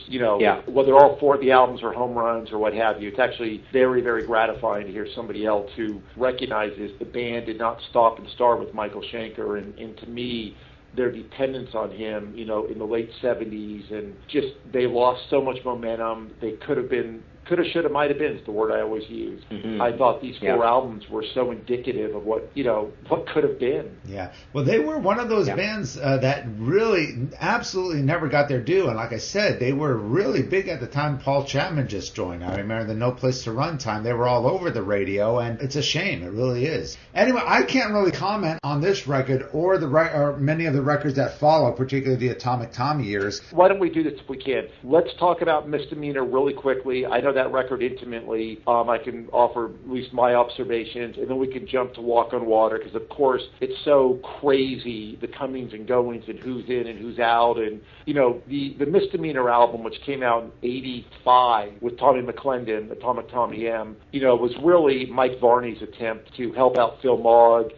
Whether all 4 of the albums are home runs or what have you, it's actually very, very gratifying to hear somebody else who recognizes the band did not stop and start with Michael Schenker. And to me, their dependence on him, in the late 70s, and just they lost so much momentum. They could have been, should have, might have been is the word I always use. Mm-hmm. I thought these 4 albums were so indicative of what could have been. Yeah. Well, they were one of those bands that really absolutely never got their due. And like I said, they were really big at the time Paul Chapman just joined. I remember the No Place to Run time. They were all over the radio, and it's a shame. It really is. Anyway, I can't really comment on this record or or many of the records that follow, particularly the Atomic Tommy years. Why don't we do this if we can? Let's talk about Misdemeanor really quickly. I know that record intimately. I can offer at least my observations, and then we can jump to Walk on Water, because of course it's so crazy, the comings and goings and who's in and who's out. And the Misdemeanor album, which came out in '85 with Tommy McClendon, Atomic Tommy M, was really Mike Varney's attempt to help out Phil Mogg.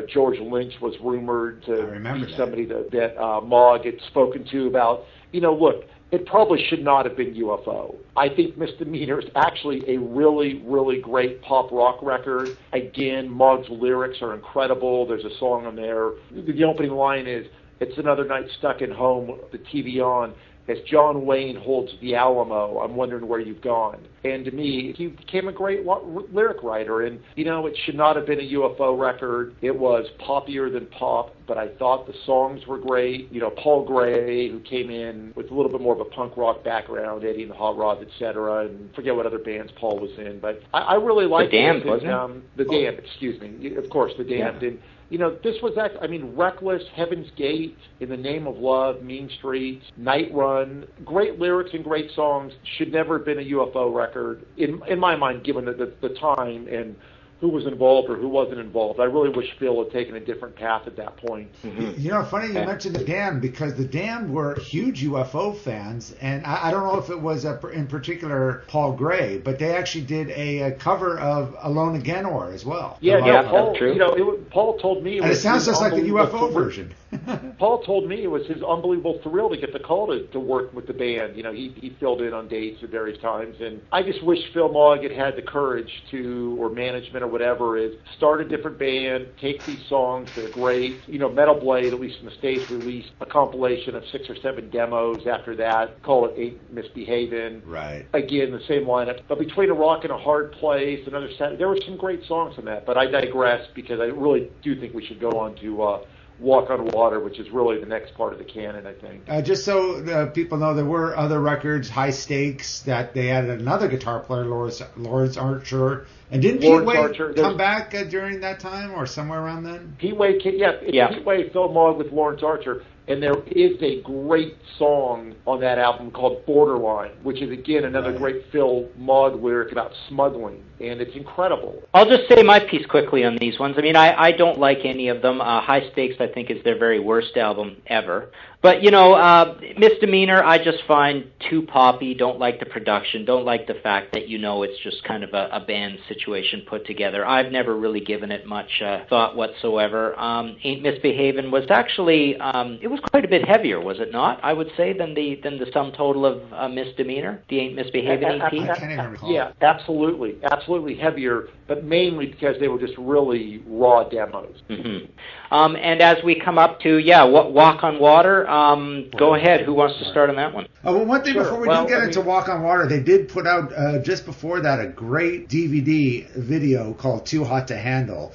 George Lynch was rumored to be somebody that Mogg had spoken to about, look, it probably should not have been UFO. I think Misdemeanor is actually a really, really great pop rock record. Again, Mogg's lyrics are incredible. There's a song on there. The opening line is, "It's another night stuck at home, the TV on. As John Wayne holds the Alamo, I'm wondering where you've gone." And to me, he became a great lyric writer. And, it should not have been a UFO record. It was poppier than pop, but I thought the songs were great. Paul Gray, who came in with a little bit more of a punk rock background, Eddie and the Hot Rods, etc., and forget what other bands Paul was in. But I really liked The Damned, wasn't it? The Damned, excuse me. Of course, The Damned. Yeah. And, this was, Reckless, Heaven's Gate, In the Name of Love, Mean Streets, Night Run, great lyrics and great songs, should never have been a UFO record, in my mind, given the time and who was involved or who wasn't involved. I really wish Phil had taken a different path at that point. Mm-hmm. Funny you mentioned the Damned, because the Damned were huge UFO fans, and I don't know if it was in particular Paul Gray, but they actually did a cover of Alone Again Or as well. Yeah, Paul, that's true. Paul told me it sounds just like the UFO version. Paul told me it was his unbelievable thrill to get the call to work with the band. He filled in on dates at various times, and I just wish Phil Mogg had the courage to, or management or whatever, is start a different band, take these songs, they're great. Metal Blade, at least in the States, released a compilation of 6 or 7 demos after that, call it Ain't Misbehavin'. Right. Again, the same lineup. But Between a Rock and a Hard Place, another set, there were some great songs on that, but I digress, because I really do think we should go on to Walk on Water, which is really the next part of the canon, I think. Just so people know, there were other records, High Stakes, that they added another guitar player, Lawrence Archer, And didn't Lawrence Pete Way Archer, come back during that time or somewhere around then? Pete Way, Pete Way, Phil Mogg with Lawrence Archer. And there is a great song on that album called Borderline, which is, again, another great Phil Mogg lyric about smuggling. And it's incredible. I'll just say my piece quickly on these ones. I mean, I don't like any of them. High Stakes, I think, is their very worst album ever. But, Misdemeanor, I just find too poppy, don't like the production, don't like the fact that, it's just kind of a band situation put together. I've never really given it much thought whatsoever. Ain't Misbehavin' was actually, it was quite a bit heavier, was it not, I would say, than the sum total of Misdemeanor, the Ain't Misbehavin' EP? I can't even recall. Yeah, absolutely heavier, but mainly because they were just really raw demos. Mm-hmm. And as we come up to, Walk on Water, go ahead. Who wants to start on that one? Well, one thing before we do get into Walk on Water, they did put out, just before that, a great DVD video called Too Hot to Handle,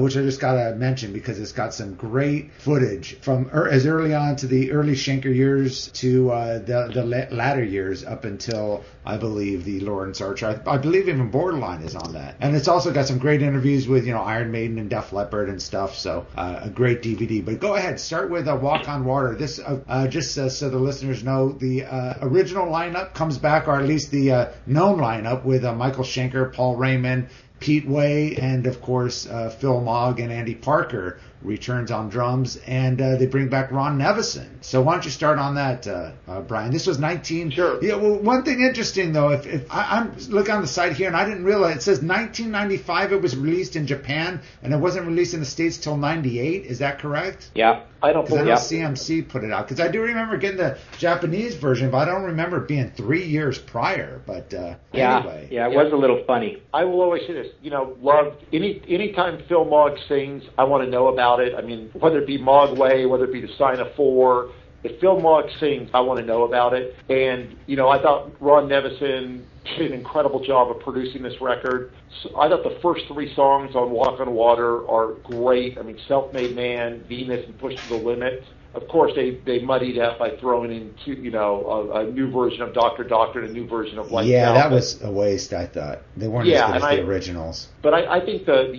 which I just got to mention because it's got some great footage from as early on to the early Schenker years to the latter years up until, I believe, the Lawrence Archer. I believe even Borderline is on that. And it's also got some great interviews with, Iron Maiden and Def Leppard and stuff, so a great DVD. But go ahead, start with Walk on Water. This, just so the listeners know, the original lineup comes back, or at least the known lineup, with Michael Schenker, Paul Raymond, Pete Way, and of course Phil Mogg and Andy Parker returns on drums, and they bring back Ron Nevison. So why don't you start on that, Brian? This was 19. Sure. Yeah. Well, one thing interesting though, if I'm looking on the site here, and I didn't realize it says 1995. It was released in Japan, and it wasn't released in the States till 98. Is that correct? Yeah. I don't believe CMC put it out, because I do remember getting the Japanese version, but I don't remember it being 3 years prior. But anyway, it was a little funny. I will always say this, loved anytime Phil Mogg sings, I want to know about it. I mean, whether it be Mogg Way, whether it be the Sign of Four, if Phil Mogg sings, I want to know about it. And I thought Ron Nevison did an incredible job of producing this record. So I thought the first three songs on Walk on Water are great. I mean, Self-Made Man, Venus, and Push to the Limit. Of course, they muddied up by throwing in a new version of Dr. Doctor and a new version of Lights Out. Yeah, that was a waste, I thought. They weren't as good as the originals. But I think the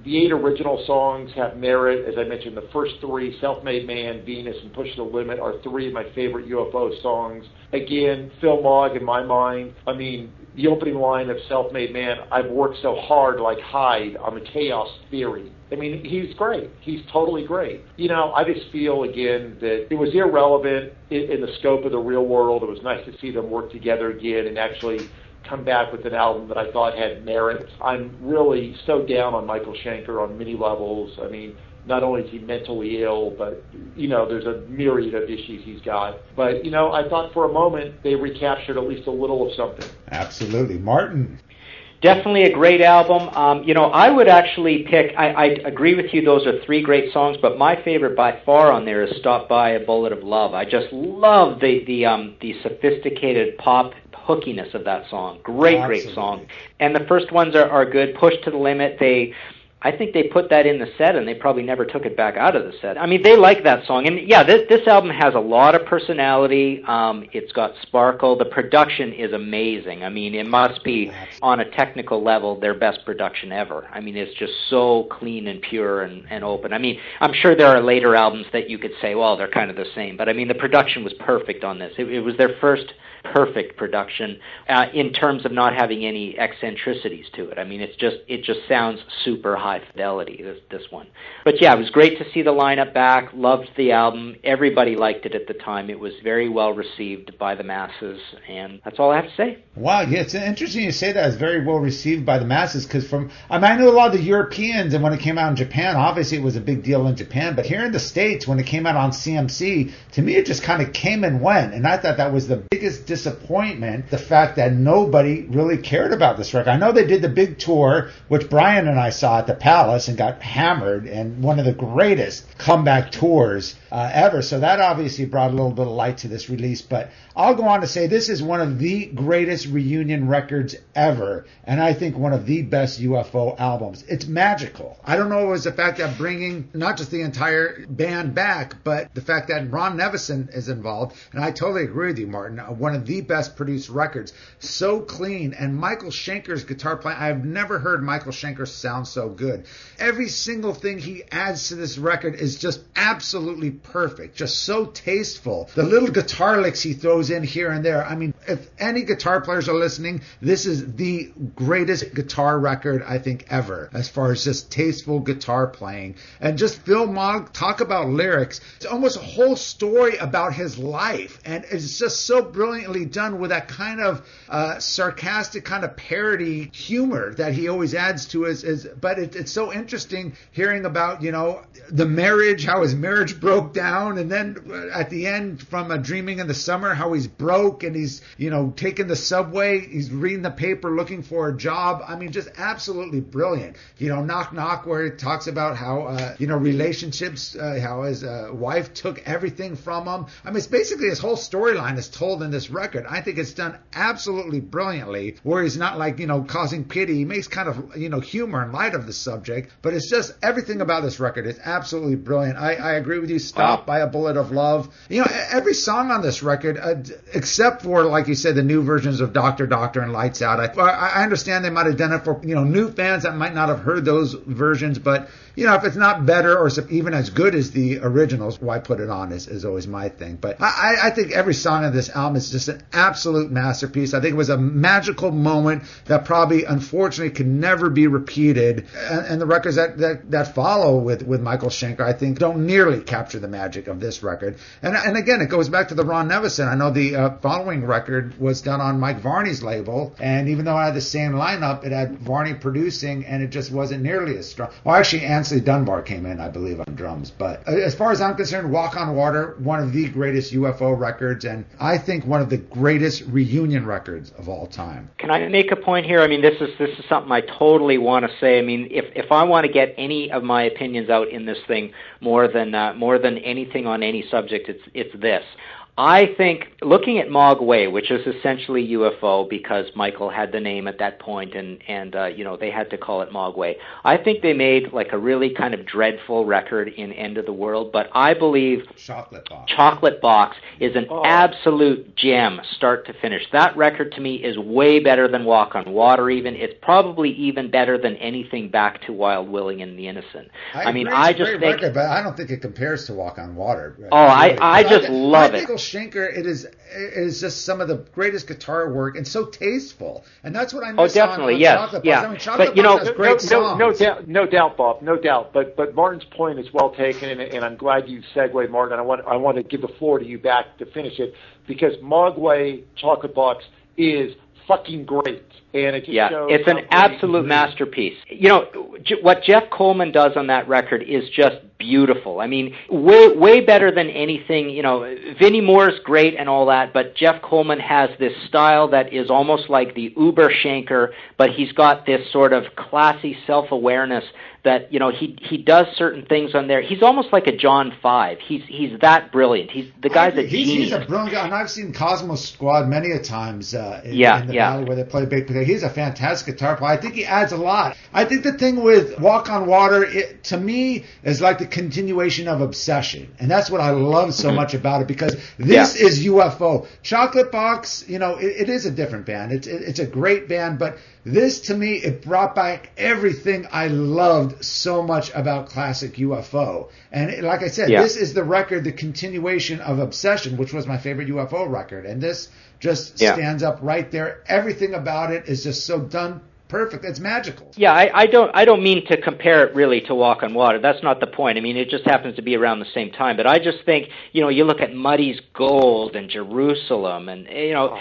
eight original songs have merit. As I mentioned, the first three, Self-Made Man, Venus, and Push to the Limit, are three of my favorite UFO songs. Again, Phil Mogg, in my mind, I mean, the opening line of Self-Made Man, I've worked so hard like Hyde on the Chaos Theory. I mean, he's great. He's totally great. I just feel, again, that it was irrelevant in the scope of the real world. It was nice to see them work together again and actually come back with an album that I thought had merit. I'm really so down on Michael Schenker on many levels. I mean, not only is he mentally ill, but, there's a myriad of issues he's got. But, I thought for a moment they recaptured at least a little of something. Absolutely. Martin? Definitely a great album. I would actually pick, I agree with you, those are three great songs, but my favorite by far on there is Stop By, A Bullet of Love. I just love the sophisticated pop hookiness of that song. Great song. And the first ones are good. Push to the Limit, I think they put that in the set, and they probably never took it back out of the set. I mean, they like that song. And, yeah, this album has a lot of personality. It's got sparkle. The production is amazing. I mean, it must be, on a technical level, their best production ever. I mean, it's just so clean and pure and open. I mean, I'm sure there are later albums that you could say, well, they're kind of the same. But, I mean, the production was perfect on this. It was their first perfect production in terms of not having any eccentricities to it. I mean, it just sounds super high fidelity, this one. But yeah, it was great to see the lineup back. Loved the album. Everybody liked it at the time. It was very well received by the masses, and that's all I have to say. Wow, yeah, it's interesting you say that. It's very well received by the masses, because I know a lot of the Europeans, and when it came out in Japan, obviously it was a big deal in Japan, but here in the States, when it came out on CMC, to me it just kind of came and went, and I thought that was the biggest disappointment, the fact that nobody really cared about this record. I know they did the big tour, which Brian and I saw at the Palace and got hammered, and one of the greatest comeback tours ever. So that obviously brought a little bit of light to this release. But I'll go on to say this is one of the greatest reunion records ever, and I think one of the best UFO albums. It's magical. I don't know if it was the fact that bringing not just the entire band back, but the fact that Ron Nevison is involved, and I totally agree with you, Martin. One of the best produced records. So clean, and Michael Schenker's guitar playing, I've never heard Michael Schenker sound so good. Every single thing he adds to this record is just absolutely perfect, just so tasteful. The little guitar licks he throws in here and there. I mean, if any guitar players are listening, this is the greatest guitar record I think ever, as far as just tasteful guitar playing. And just Phil Mogg, talk about lyrics. It's almost a whole story about his life, and it's just so brilliantly done with that kind of sarcastic kind of parody humor that he always adds to his but it's so interesting hearing about, you know, the marriage, how his marriage broke down, and then at the end from Dreaming in the Summer, how he's broke and he's, you know, taking the subway, he's reading the paper looking for a job. I mean, just absolutely brilliant. You know, Knock Knock, where he talks about how, you know, relationships, how his wife took everything from him. I mean, it's basically his whole storyline is told in this record. I think it's done absolutely brilliantly, where he's not like, you know, causing pity. He makes kind of, you know, humor in light of the subject, but it's just everything about this record is absolutely brilliant. I agree with you. Stop by a Bullet of Love. You know, every song on this record, except for, like you said, the new versions of Doctor Doctor and Lights Out. I understand they might have done it for, you know, new fans that might not have heard those versions, but, you know, if it's not better or even as good as the originals, why put it on is always my thing. But I think every song on this album is just an absolute masterpiece. I think it was a magical moment that probably, unfortunately, can never be repeated. And the records that follow with Michael Schenker, I think, don't nearly capture the magic of this record. And again, it goes back to the Ron Nevison. I know the following record was done on Mike Varney's label, and even though I had the same lineup, it had Varney producing, and it just wasn't nearly as strong. Well, actually, Ansley Dunbar came in, I believe, on drums. But as far as I'm concerned, Walk on Water, one of the greatest UFO records, and I think one of the greatest reunion records of all time. Can I make a point here? I mean, this is something I totally want to say. I mean, if I want to get any of my opinions out in this thing more than anything on any subject, it's this. I think, looking at Mogwai, which is essentially UFO because Michael had the name at that point, and you know, they had to call it Mogwai. I think they made like a really kind of dreadful record in End of the World, but I believe Chocolate Box is an absolute gem, start to finish. That record to me is way better than Walk on Water even. It's probably even better than anything back to Wild Willing and the Innocent. I mean, I just think... record, but I don't think it compares to Walk on Water. Oh, I just love it. Schenker, it is just some of the greatest guitar work and so tasteful, and that's what I miss. Oh, definitely, on yes, Chocolate yeah. Box. I mean, Chocolate but you Box know, has great songs. No doubt, Bob, no doubt. But Martin's point is well taken, and I'm glad you segued, Martin. I want to give the floor to you back to finish it, because Mogwai Chocolate Box is fucking great. And it just shows it's an absolute masterpiece. You know, what Jeff Coleman does on that record is just beautiful. I mean, way better than anything. You know, Vinnie Moore's great and all that, but Jeff Coleman has this style that is almost like the Uber Schenker, but he's got this sort of classy self-awareness that, you know, he does certain things on there. He's almost like a John Five. He's that brilliant. The guy's a genius. He's a brilliant guy, and I've seen Cosmos Squad many a times in the Valley where they play big potato. He's a fantastic guitar player. I think he adds a lot. I think the thing with Walk on Water, to me, is like the continuation of Obsession, and that's what I love so much about it, because this is UFO. Chocolate Box, you know, it is a different band. It's a great band, but this, to me, it brought back everything I loved so much about classic UFO. And like I said, this is the record, the continuation of Obsession, which was my favorite UFO record. And this just stands up right there. Everything about it is just so done perfect. It's magical. Yeah, I don't mean to compare it really to Walk on Water. That's not the point. I mean, it just happens to be around the same time. But I just think, you know, you look at Muddy's Gold and Jerusalem and, you know,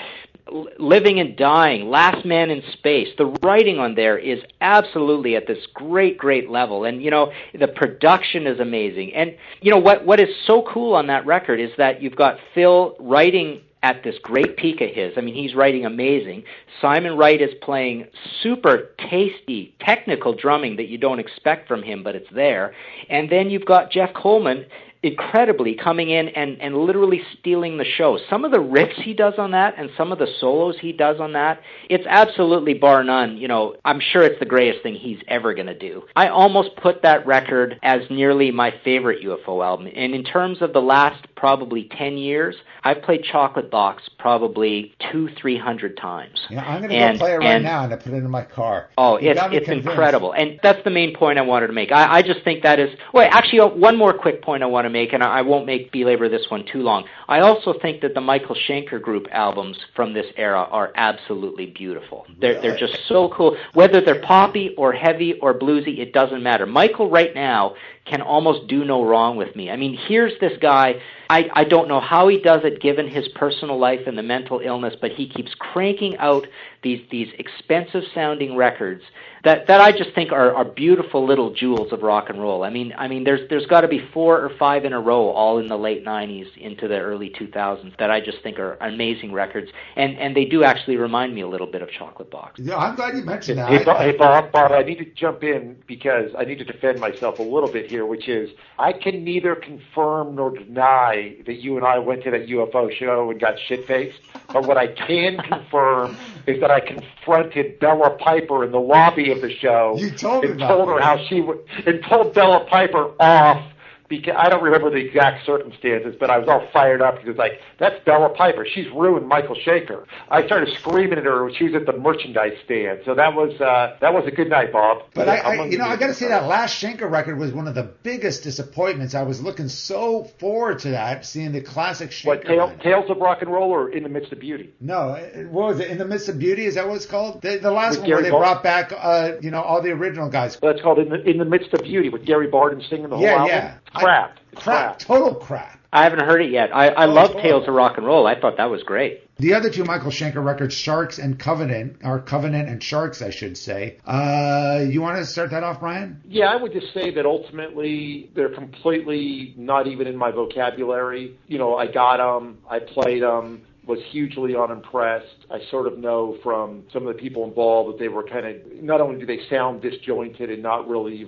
Living and Dying, Last Man in Space. The writing on there is absolutely at this great level. And, you know, the production is amazing. And, you know, what is so cool on that record is that you've got Phil writing at this great peak of his. I mean, he's writing amazing. Simon Wright is playing super tasty, technical drumming that you don't expect from him, but it's there. And then you've got Jeff Coleman incredibly coming in and literally stealing the show. Some of the riffs he does on that and some of the solos he does on that, it's absolutely bar none. You know, I'm sure it's the greatest thing he's ever going to do. I almost put that record as nearly my favorite UFO album. And in terms of the last probably 10 years, I've played Chocolate Box probably 200-300 times. Yeah, I'm going to go play it right now and I put it in my car. Oh, it's incredible. And that's the main point I wanted to make. I just think that is... Well, actually, one more quick point I want to make, and I won't belabor this one too long. I also think that the Michael Schenker Group albums from this era are absolutely beautiful. They're just so cool. Whether they're poppy or heavy or bluesy, it doesn't matter. Michael right now can almost do no wrong with me. I mean, here's this guy. I don't know how he does it given his personal life and the mental illness, but he keeps cranking out these expensive sounding records that I just think are beautiful little jewels of rock and roll. I mean there's got to be 4 or 5 in a row, all in the late 90s into the early 2000s, that I just think are amazing records, and they do actually remind me a little bit of Chocolate Box. Yeah, I'm glad you mentioned that. Hey, Bob, I need to jump in because I need to defend myself a little bit here, which is I can neither confirm nor deny that you and I went to that UFO show and got shit-faced, but what I can confirm is that I confronted Bella Piper in the lobby of the show. You told me and told her how she would, and told Bella Piper off. Because I don't remember the exact circumstances, but I was all fired up because, like, that's Bella Piper. She's ruined Michael Schenker. I started screaming at her when she was at the merchandise stand. So that was a good night, Bob. But I got to say that last Schenker record was one of the biggest disappointments. I was looking so forward to that, seeing the classic Schenker. What, Tales of Rock and Roll or In the Midst of Beauty? No, what was it? In the Midst of Beauty? Is that what it's called? The last one where they brought back, all the original guys. That's called In the Midst of Beauty with Gary Barden singing the whole album. Yeah. Crap. Total crap. I haven't heard it yet. I love Tales of Rock and Roll. I thought that was great. The other two Michael Schenker records, Sharks and Covenant, or Covenant and Sharks, I should say. You want to start that off, Brian? Yeah, I would just say that ultimately they're completely not even in my vocabulary. You know, I got them, I played them, was hugely unimpressed. I sort of know from some of the people involved that they were kind of, not only do they sound disjointed and not really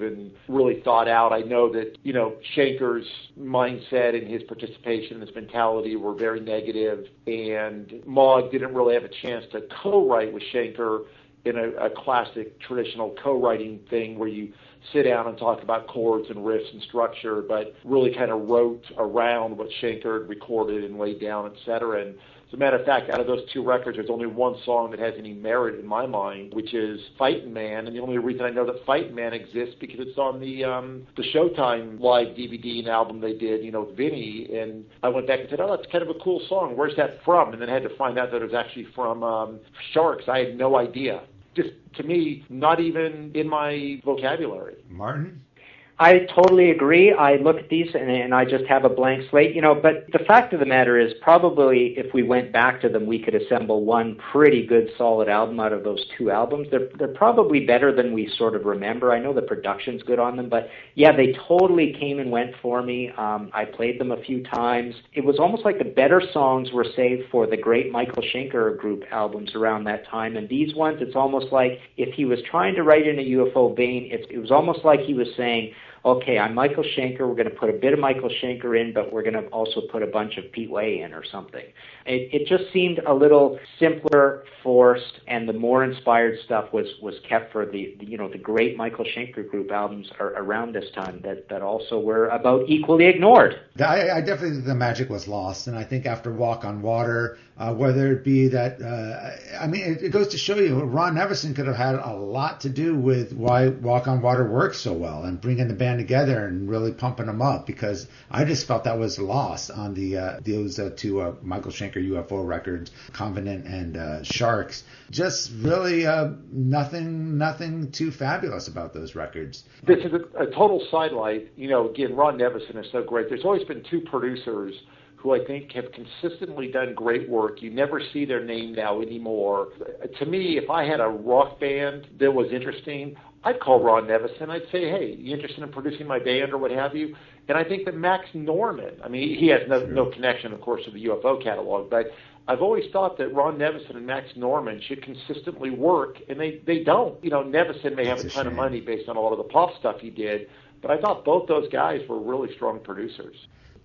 thought out, I know that, you know, Schenker's mindset and his participation and his mentality were very negative, and Mogg didn't really have a chance to co-write with Schenker in a classic traditional co-writing thing where you sit down and talk about chords and riffs and structure, but really kind of wrote around what Schenker had recorded and laid down, et cetera. And as a matter of fact, out of those two records, there's only one song that has any merit in my mind, which is Fightin' Man. And the only reason I know that Fightin' Man exists because it's on the Showtime live DVD and album they did, you know, with Vinny. And I went back and said, oh, that's kind of a cool song. Where's that from? And then I had to find out that it was actually from Sharks. I had no idea. Just, to me, not even in my vocabulary. Martin? I totally agree. I look at these and I just have a blank slate, you know, but the fact of the matter is probably if we went back to them, we could assemble one pretty good solid album out of those two albums. They're probably better than we sort of remember. I know the production's good on them, but yeah, they totally came and went for me. I played them a few times. It was almost like the better songs were saved for the great Michael Schenker Group albums around that time, and these ones, it's almost like if he was trying to write in a UFO vein, it was almost like he was saying, okay, I'm Michael Schenker, we're going to put a bit of Michael Schenker in, but we're going to also put a bunch of Pete Way in or something. It just seemed a little simpler, forced, and the more inspired stuff was kept for the great Michael Schenker Group albums around this time that also were about equally ignored. I definitely think the magic was lost, and I think after Walk on Water, whether it be that, it goes to show you Ron Nevison could have had a lot to do with why Walk on Water works so well and bringing the band together and really pumping them up, because I just felt that was lost on those two Michael Schenker UFO records, Covenant and Sharks. Just really nothing too fabulous about those records. This is a total sidelight. You know, again, Ron Nevison is so great. There's always been two producers who I think have consistently done great work. You never see their name now anymore. To me, if I had a rock band that was interesting, I'd call Ron Nevison. I'd say, hey, you interested in producing my band or what have you? And I think that Max Norman, I mean, he has no connection, of course, to the UFO catalog, but I've always thought that Ron Nevison and Max Norman should consistently work, and they don't. You know, Nevison may have a ton of money based on a lot of the pop stuff he did, but I thought both those guys were really strong producers.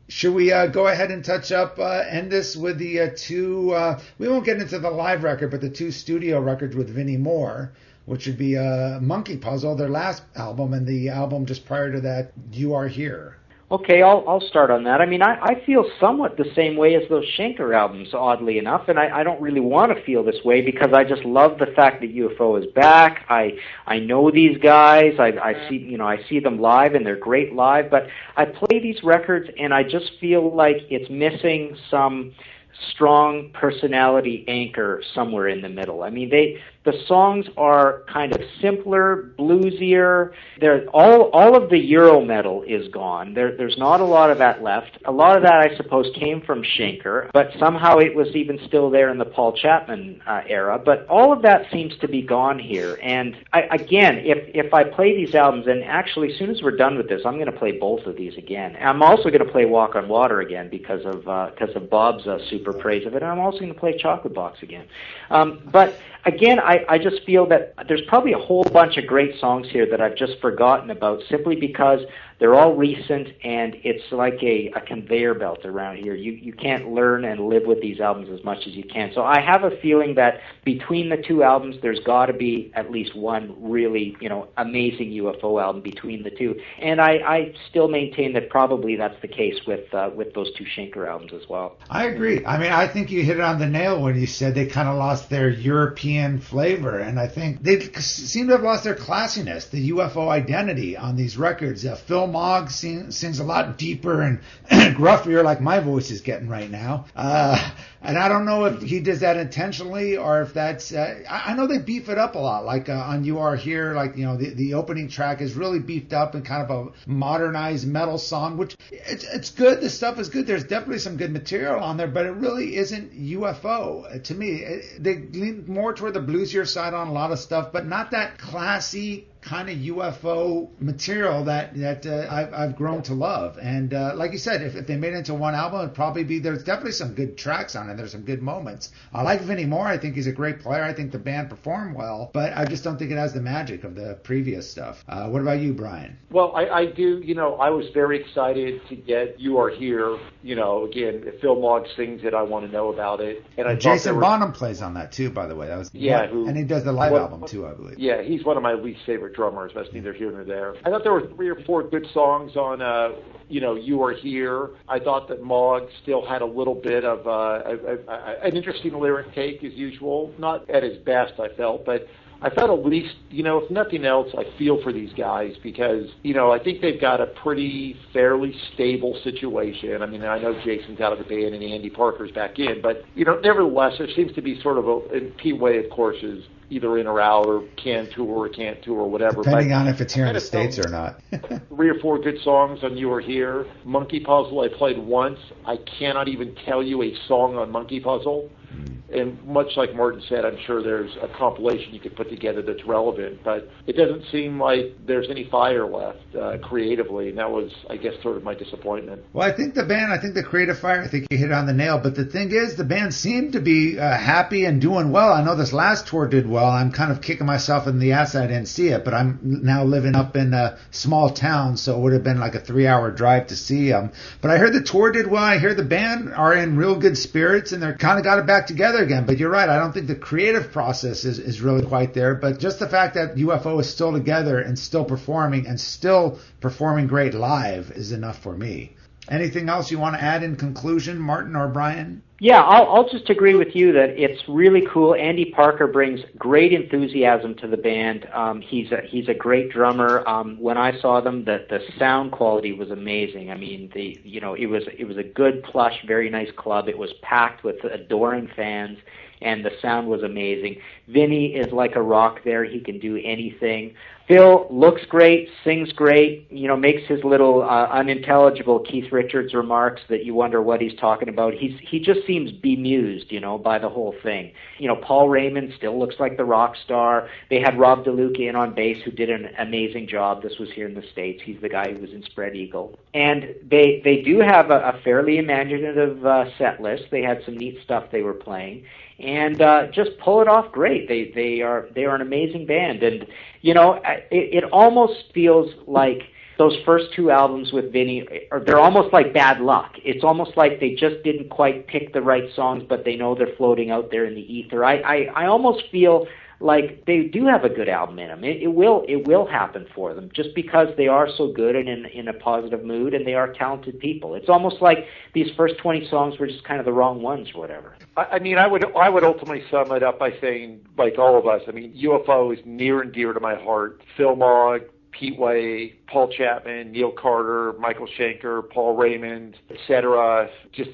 Should we go ahead and end this with the two, we won't get into the live record, but the two studio records with Vinnie Moore, which would be Monkey Puzzle, their last album, and the album just prior to that, You Are Here. Okay, I'll start on that. I mean, I feel somewhat the same way as those Schenker albums, oddly enough, and I don't really want to feel this way because I just love the fact that UFO is back. I know these guys. I see them live, and they're great live. But I play these records, and I just feel like it's missing some strong personality anchor somewhere in the middle. I mean, the songs are kind of simpler, bluesier. They're all of the Euro metal is gone. There's not a lot of that left. A lot of that, I suppose, came from Schenker, but somehow it was even still there in the Paul Chapman era. But all of that seems to be gone here. And again, if I play these albums, and actually as soon as we're done with this, I'm going to play both of these again. I'm also going to play Walk on Water again because of Bob's super praise of it. And I'm also going to play Chocolate Box again. But again, I just feel that there's probably a whole bunch of great songs here that I've just forgotten about simply because they're all recent, and it's like a conveyor belt around here. You can't learn and live with these albums as much as you can. So I have a feeling that between the two albums, there's got to be at least one really, amazing UFO album between the two. And I still maintain that probably that's the case with those two Schenker albums as well. I agree. I mean, I think you hit it on the nail when you said they kind of lost their European flavor, and I think they seem to have lost their classiness, the UFO identity on these records. Phil Mogg sings a lot deeper and gruffier, like my voice is getting right now. And I don't know if he does that intentionally or if that's... I know they beef it up a lot, like on You Are Here, like, the opening track is really beefed up and kind of a modernized metal song, which it's good. The stuff is good. There's definitely some good material on there, but it really isn't UFO to me. They lean more toward the bluesier side on a lot of stuff, but not that classy kind of UFO material that I've grown to love. And like you said, if they made it into one album, it'd probably be, there's definitely some good tracks on it. There's some good moments. I like Vinnie Moore. I think he's a great player. I think the band performed well, but I just don't think it has the magic of the previous stuff. What about you, Brian? Well, I do. I was very excited to get You Are Here. Again, if Phil Mogg sings it, I want to know about it. And Jason Bonham plays on that too, by the way. And he does the live album too, I believe. Yeah, he's one of my least favorite drummers. That's neither here nor there. I thought there were 3 or 4 good songs on, You Are Here. I thought that Mogg still had a little bit of an interesting lyric take as usual. Not at his best, I felt, but I felt at least, if nothing else, I feel for these guys because, I think they've got a pretty fairly stable situation. I mean, I know Jason's out of the band and Andy Parker's back in, but, nevertheless, there seems to be sort of and Pete Way, of course, is either in or out or can tour or can't tour or whatever. Depending on if it's here in the States or not. 3 or 4 good songs on You Are Here. Monkey Puzzle I played once. I cannot even tell you a song on Monkey Puzzle. And much like Martin said, I'm sure there's a compilation you could put together that's relevant, but it doesn't seem like there's any fire left creatively, and that was, I guess, sort of my disappointment. Well, I think the creative fire, I think you hit it on the nail, but the thing is, the band seemed to be happy and doing well. I know this last tour did well. I'm kind of kicking myself in the ass I didn't see it, but I'm now living up in a small town, so it would have been like a 3-hour drive to see them. But I heard the tour did well. I hear the band are in real good spirits, and they're kind of got it back together again. But you're right, I don't think the creative process is really quite there, but just the fact that UFO is still together and still performing great live is enough for me. Anything else you want to add in conclusion, Martin or Brian? Yeah, I'll just agree with you that it's really cool. Andy Parker brings great enthusiasm to the band. He's a great drummer. When I saw them, the sound quality was amazing. I mean, it was a good, plush, very nice club. It was packed with adoring fans, and the sound was amazing. Vinny is like a rock there. He can do anything. Phil looks great, sings great, makes his little unintelligible Keith Richards remarks that you wonder what he's talking about. He just seems bemused, by the whole thing. Paul Raymond still looks like the rock star. They had Rob DeLuca in on bass, who did an amazing job. This was here in the States. He's the guy who was in Spread Eagle. And they do have a fairly imaginative set list. They had some neat stuff they were playing. And just pull it off great. They are an amazing band. And, it almost feels like those first two albums with Vinny, they're almost like bad luck. It's almost like they just didn't quite pick the right songs, but they know they're floating out there in the ether. I almost feel like they do have a good album in them. It will happen for them, just because they are so good and in a positive mood, and they are talented people. It's almost like these first 20 songs were just kind of the wrong ones or whatever. I would ultimately sum it up by saying, like all of us, UFO is near and dear to my heart. Phil Mogg, Pete Way, Paul Chapman, Neil Carter, Michael Schenker, Paul Raymond, etc. Just,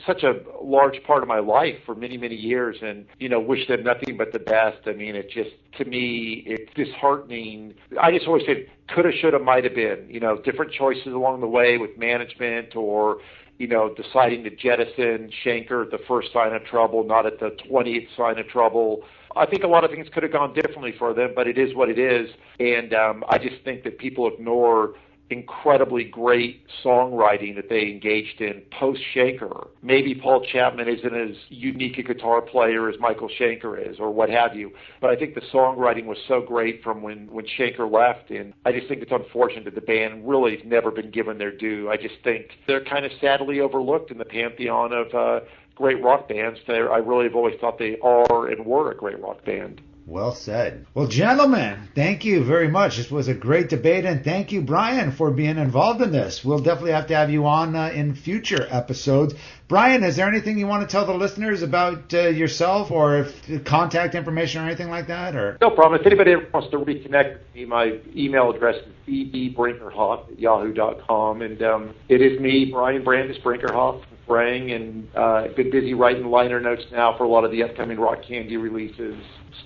such a large part of my life for many, many years, and, wish them nothing but the best. It just, to me, it's disheartening. I just always said, coulda, shoulda, might have been, different choices along the way with management, or, deciding to jettison Schenker at the first sign of trouble, not at the 20th sign of trouble. I think a lot of things could have gone differently for them, but it is what it is. And I just think that people ignore incredibly great songwriting that they engaged in post-Schenker. Maybe Paul Chapman isn't as unique a guitar player as Michael Schenker is, or what have you, but I think the songwriting was so great from when Schenker left, and I just think it's unfortunate that the band really has never been given their due. I just think they're kind of sadly overlooked in the pantheon of great rock bands. I really have always thought they are and were a great rock band. Well said. Well, gentlemen, thank you very much. This was a great debate, and thank you, Brian, for being involved in this. We'll definitely have to have you on in future episodes. Brian, is there anything you want to tell the listeners about yourself, or if contact information or anything like that? Or No problem. If anybody ever wants to reconnect with me, my email address is bbrinkerhoff@yahoo.com, and it is me, Brian Brandis Brinkerhoff, Brang, and been busy writing liner notes now for a lot of the upcoming Rock Candy releases.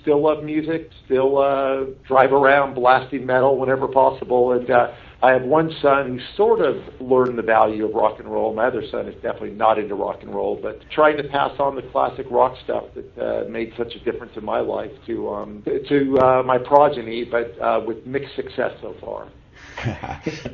Still love music, still drive around blasting metal whenever possible, and I have one son who sort of learned the value of rock and roll. My other son is definitely not into rock and roll, but trying to pass on the classic rock stuff that made such a difference in my life to my progeny, but with mixed success so far.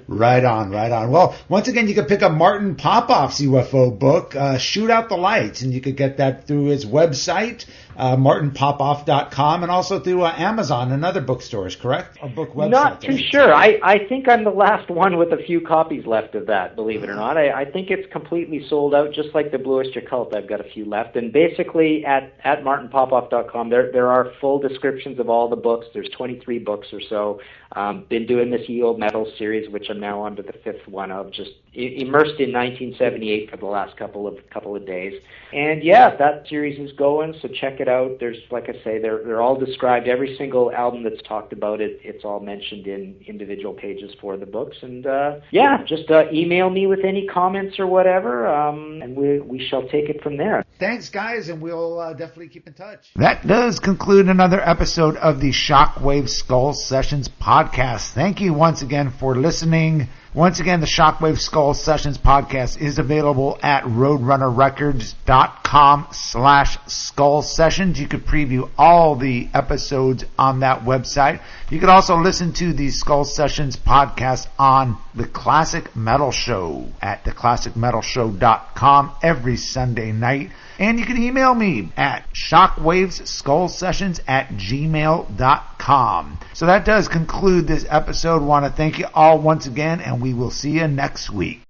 Right on. Well, once again, you can pick up Martin Popoff's UFO book, Shoot Out the Lights, and you could get that through his website, martinpopoff.com, and also through Amazon and other bookstores, correct? A book website. Not too sure. I think I'm the last one with a few copies left of that, believe it or not. I think it's completely sold out, just like the Blue Oyster Cult. I've got a few left. And basically, at martinpopoff.com, there are full descriptions of all the books. There's 23 books or so. Been doing this Ye Old Metal series, which I'm now on to the fifth one of, just immersed in 1978 for the last couple of days. And yeah, that series is going, so check it out. There's, like I say, they're all described. Every single album that's talked about, it's all mentioned in individual pages for the books. And yeah, just email me with any comments or whatever, and we shall take it from there. Thanks, guys, and we'll definitely keep in touch. That does conclude another episode of the Shockwave Skull Sessions podcast. Thank you once again for listening. Once again, the Shockwave Skull Sessions podcast is available at roadrunnerrecords.com/skull sessions. You could preview all the episodes on that website. You could also listen to the Skull Sessions podcast on The Classic Metal Show at theclassicmetalshow.com every Sunday night. And you can email me at shockwaveskullsessions@gmail.com. So that does conclude this episode. Want to thank you all once again, and we will see you next week.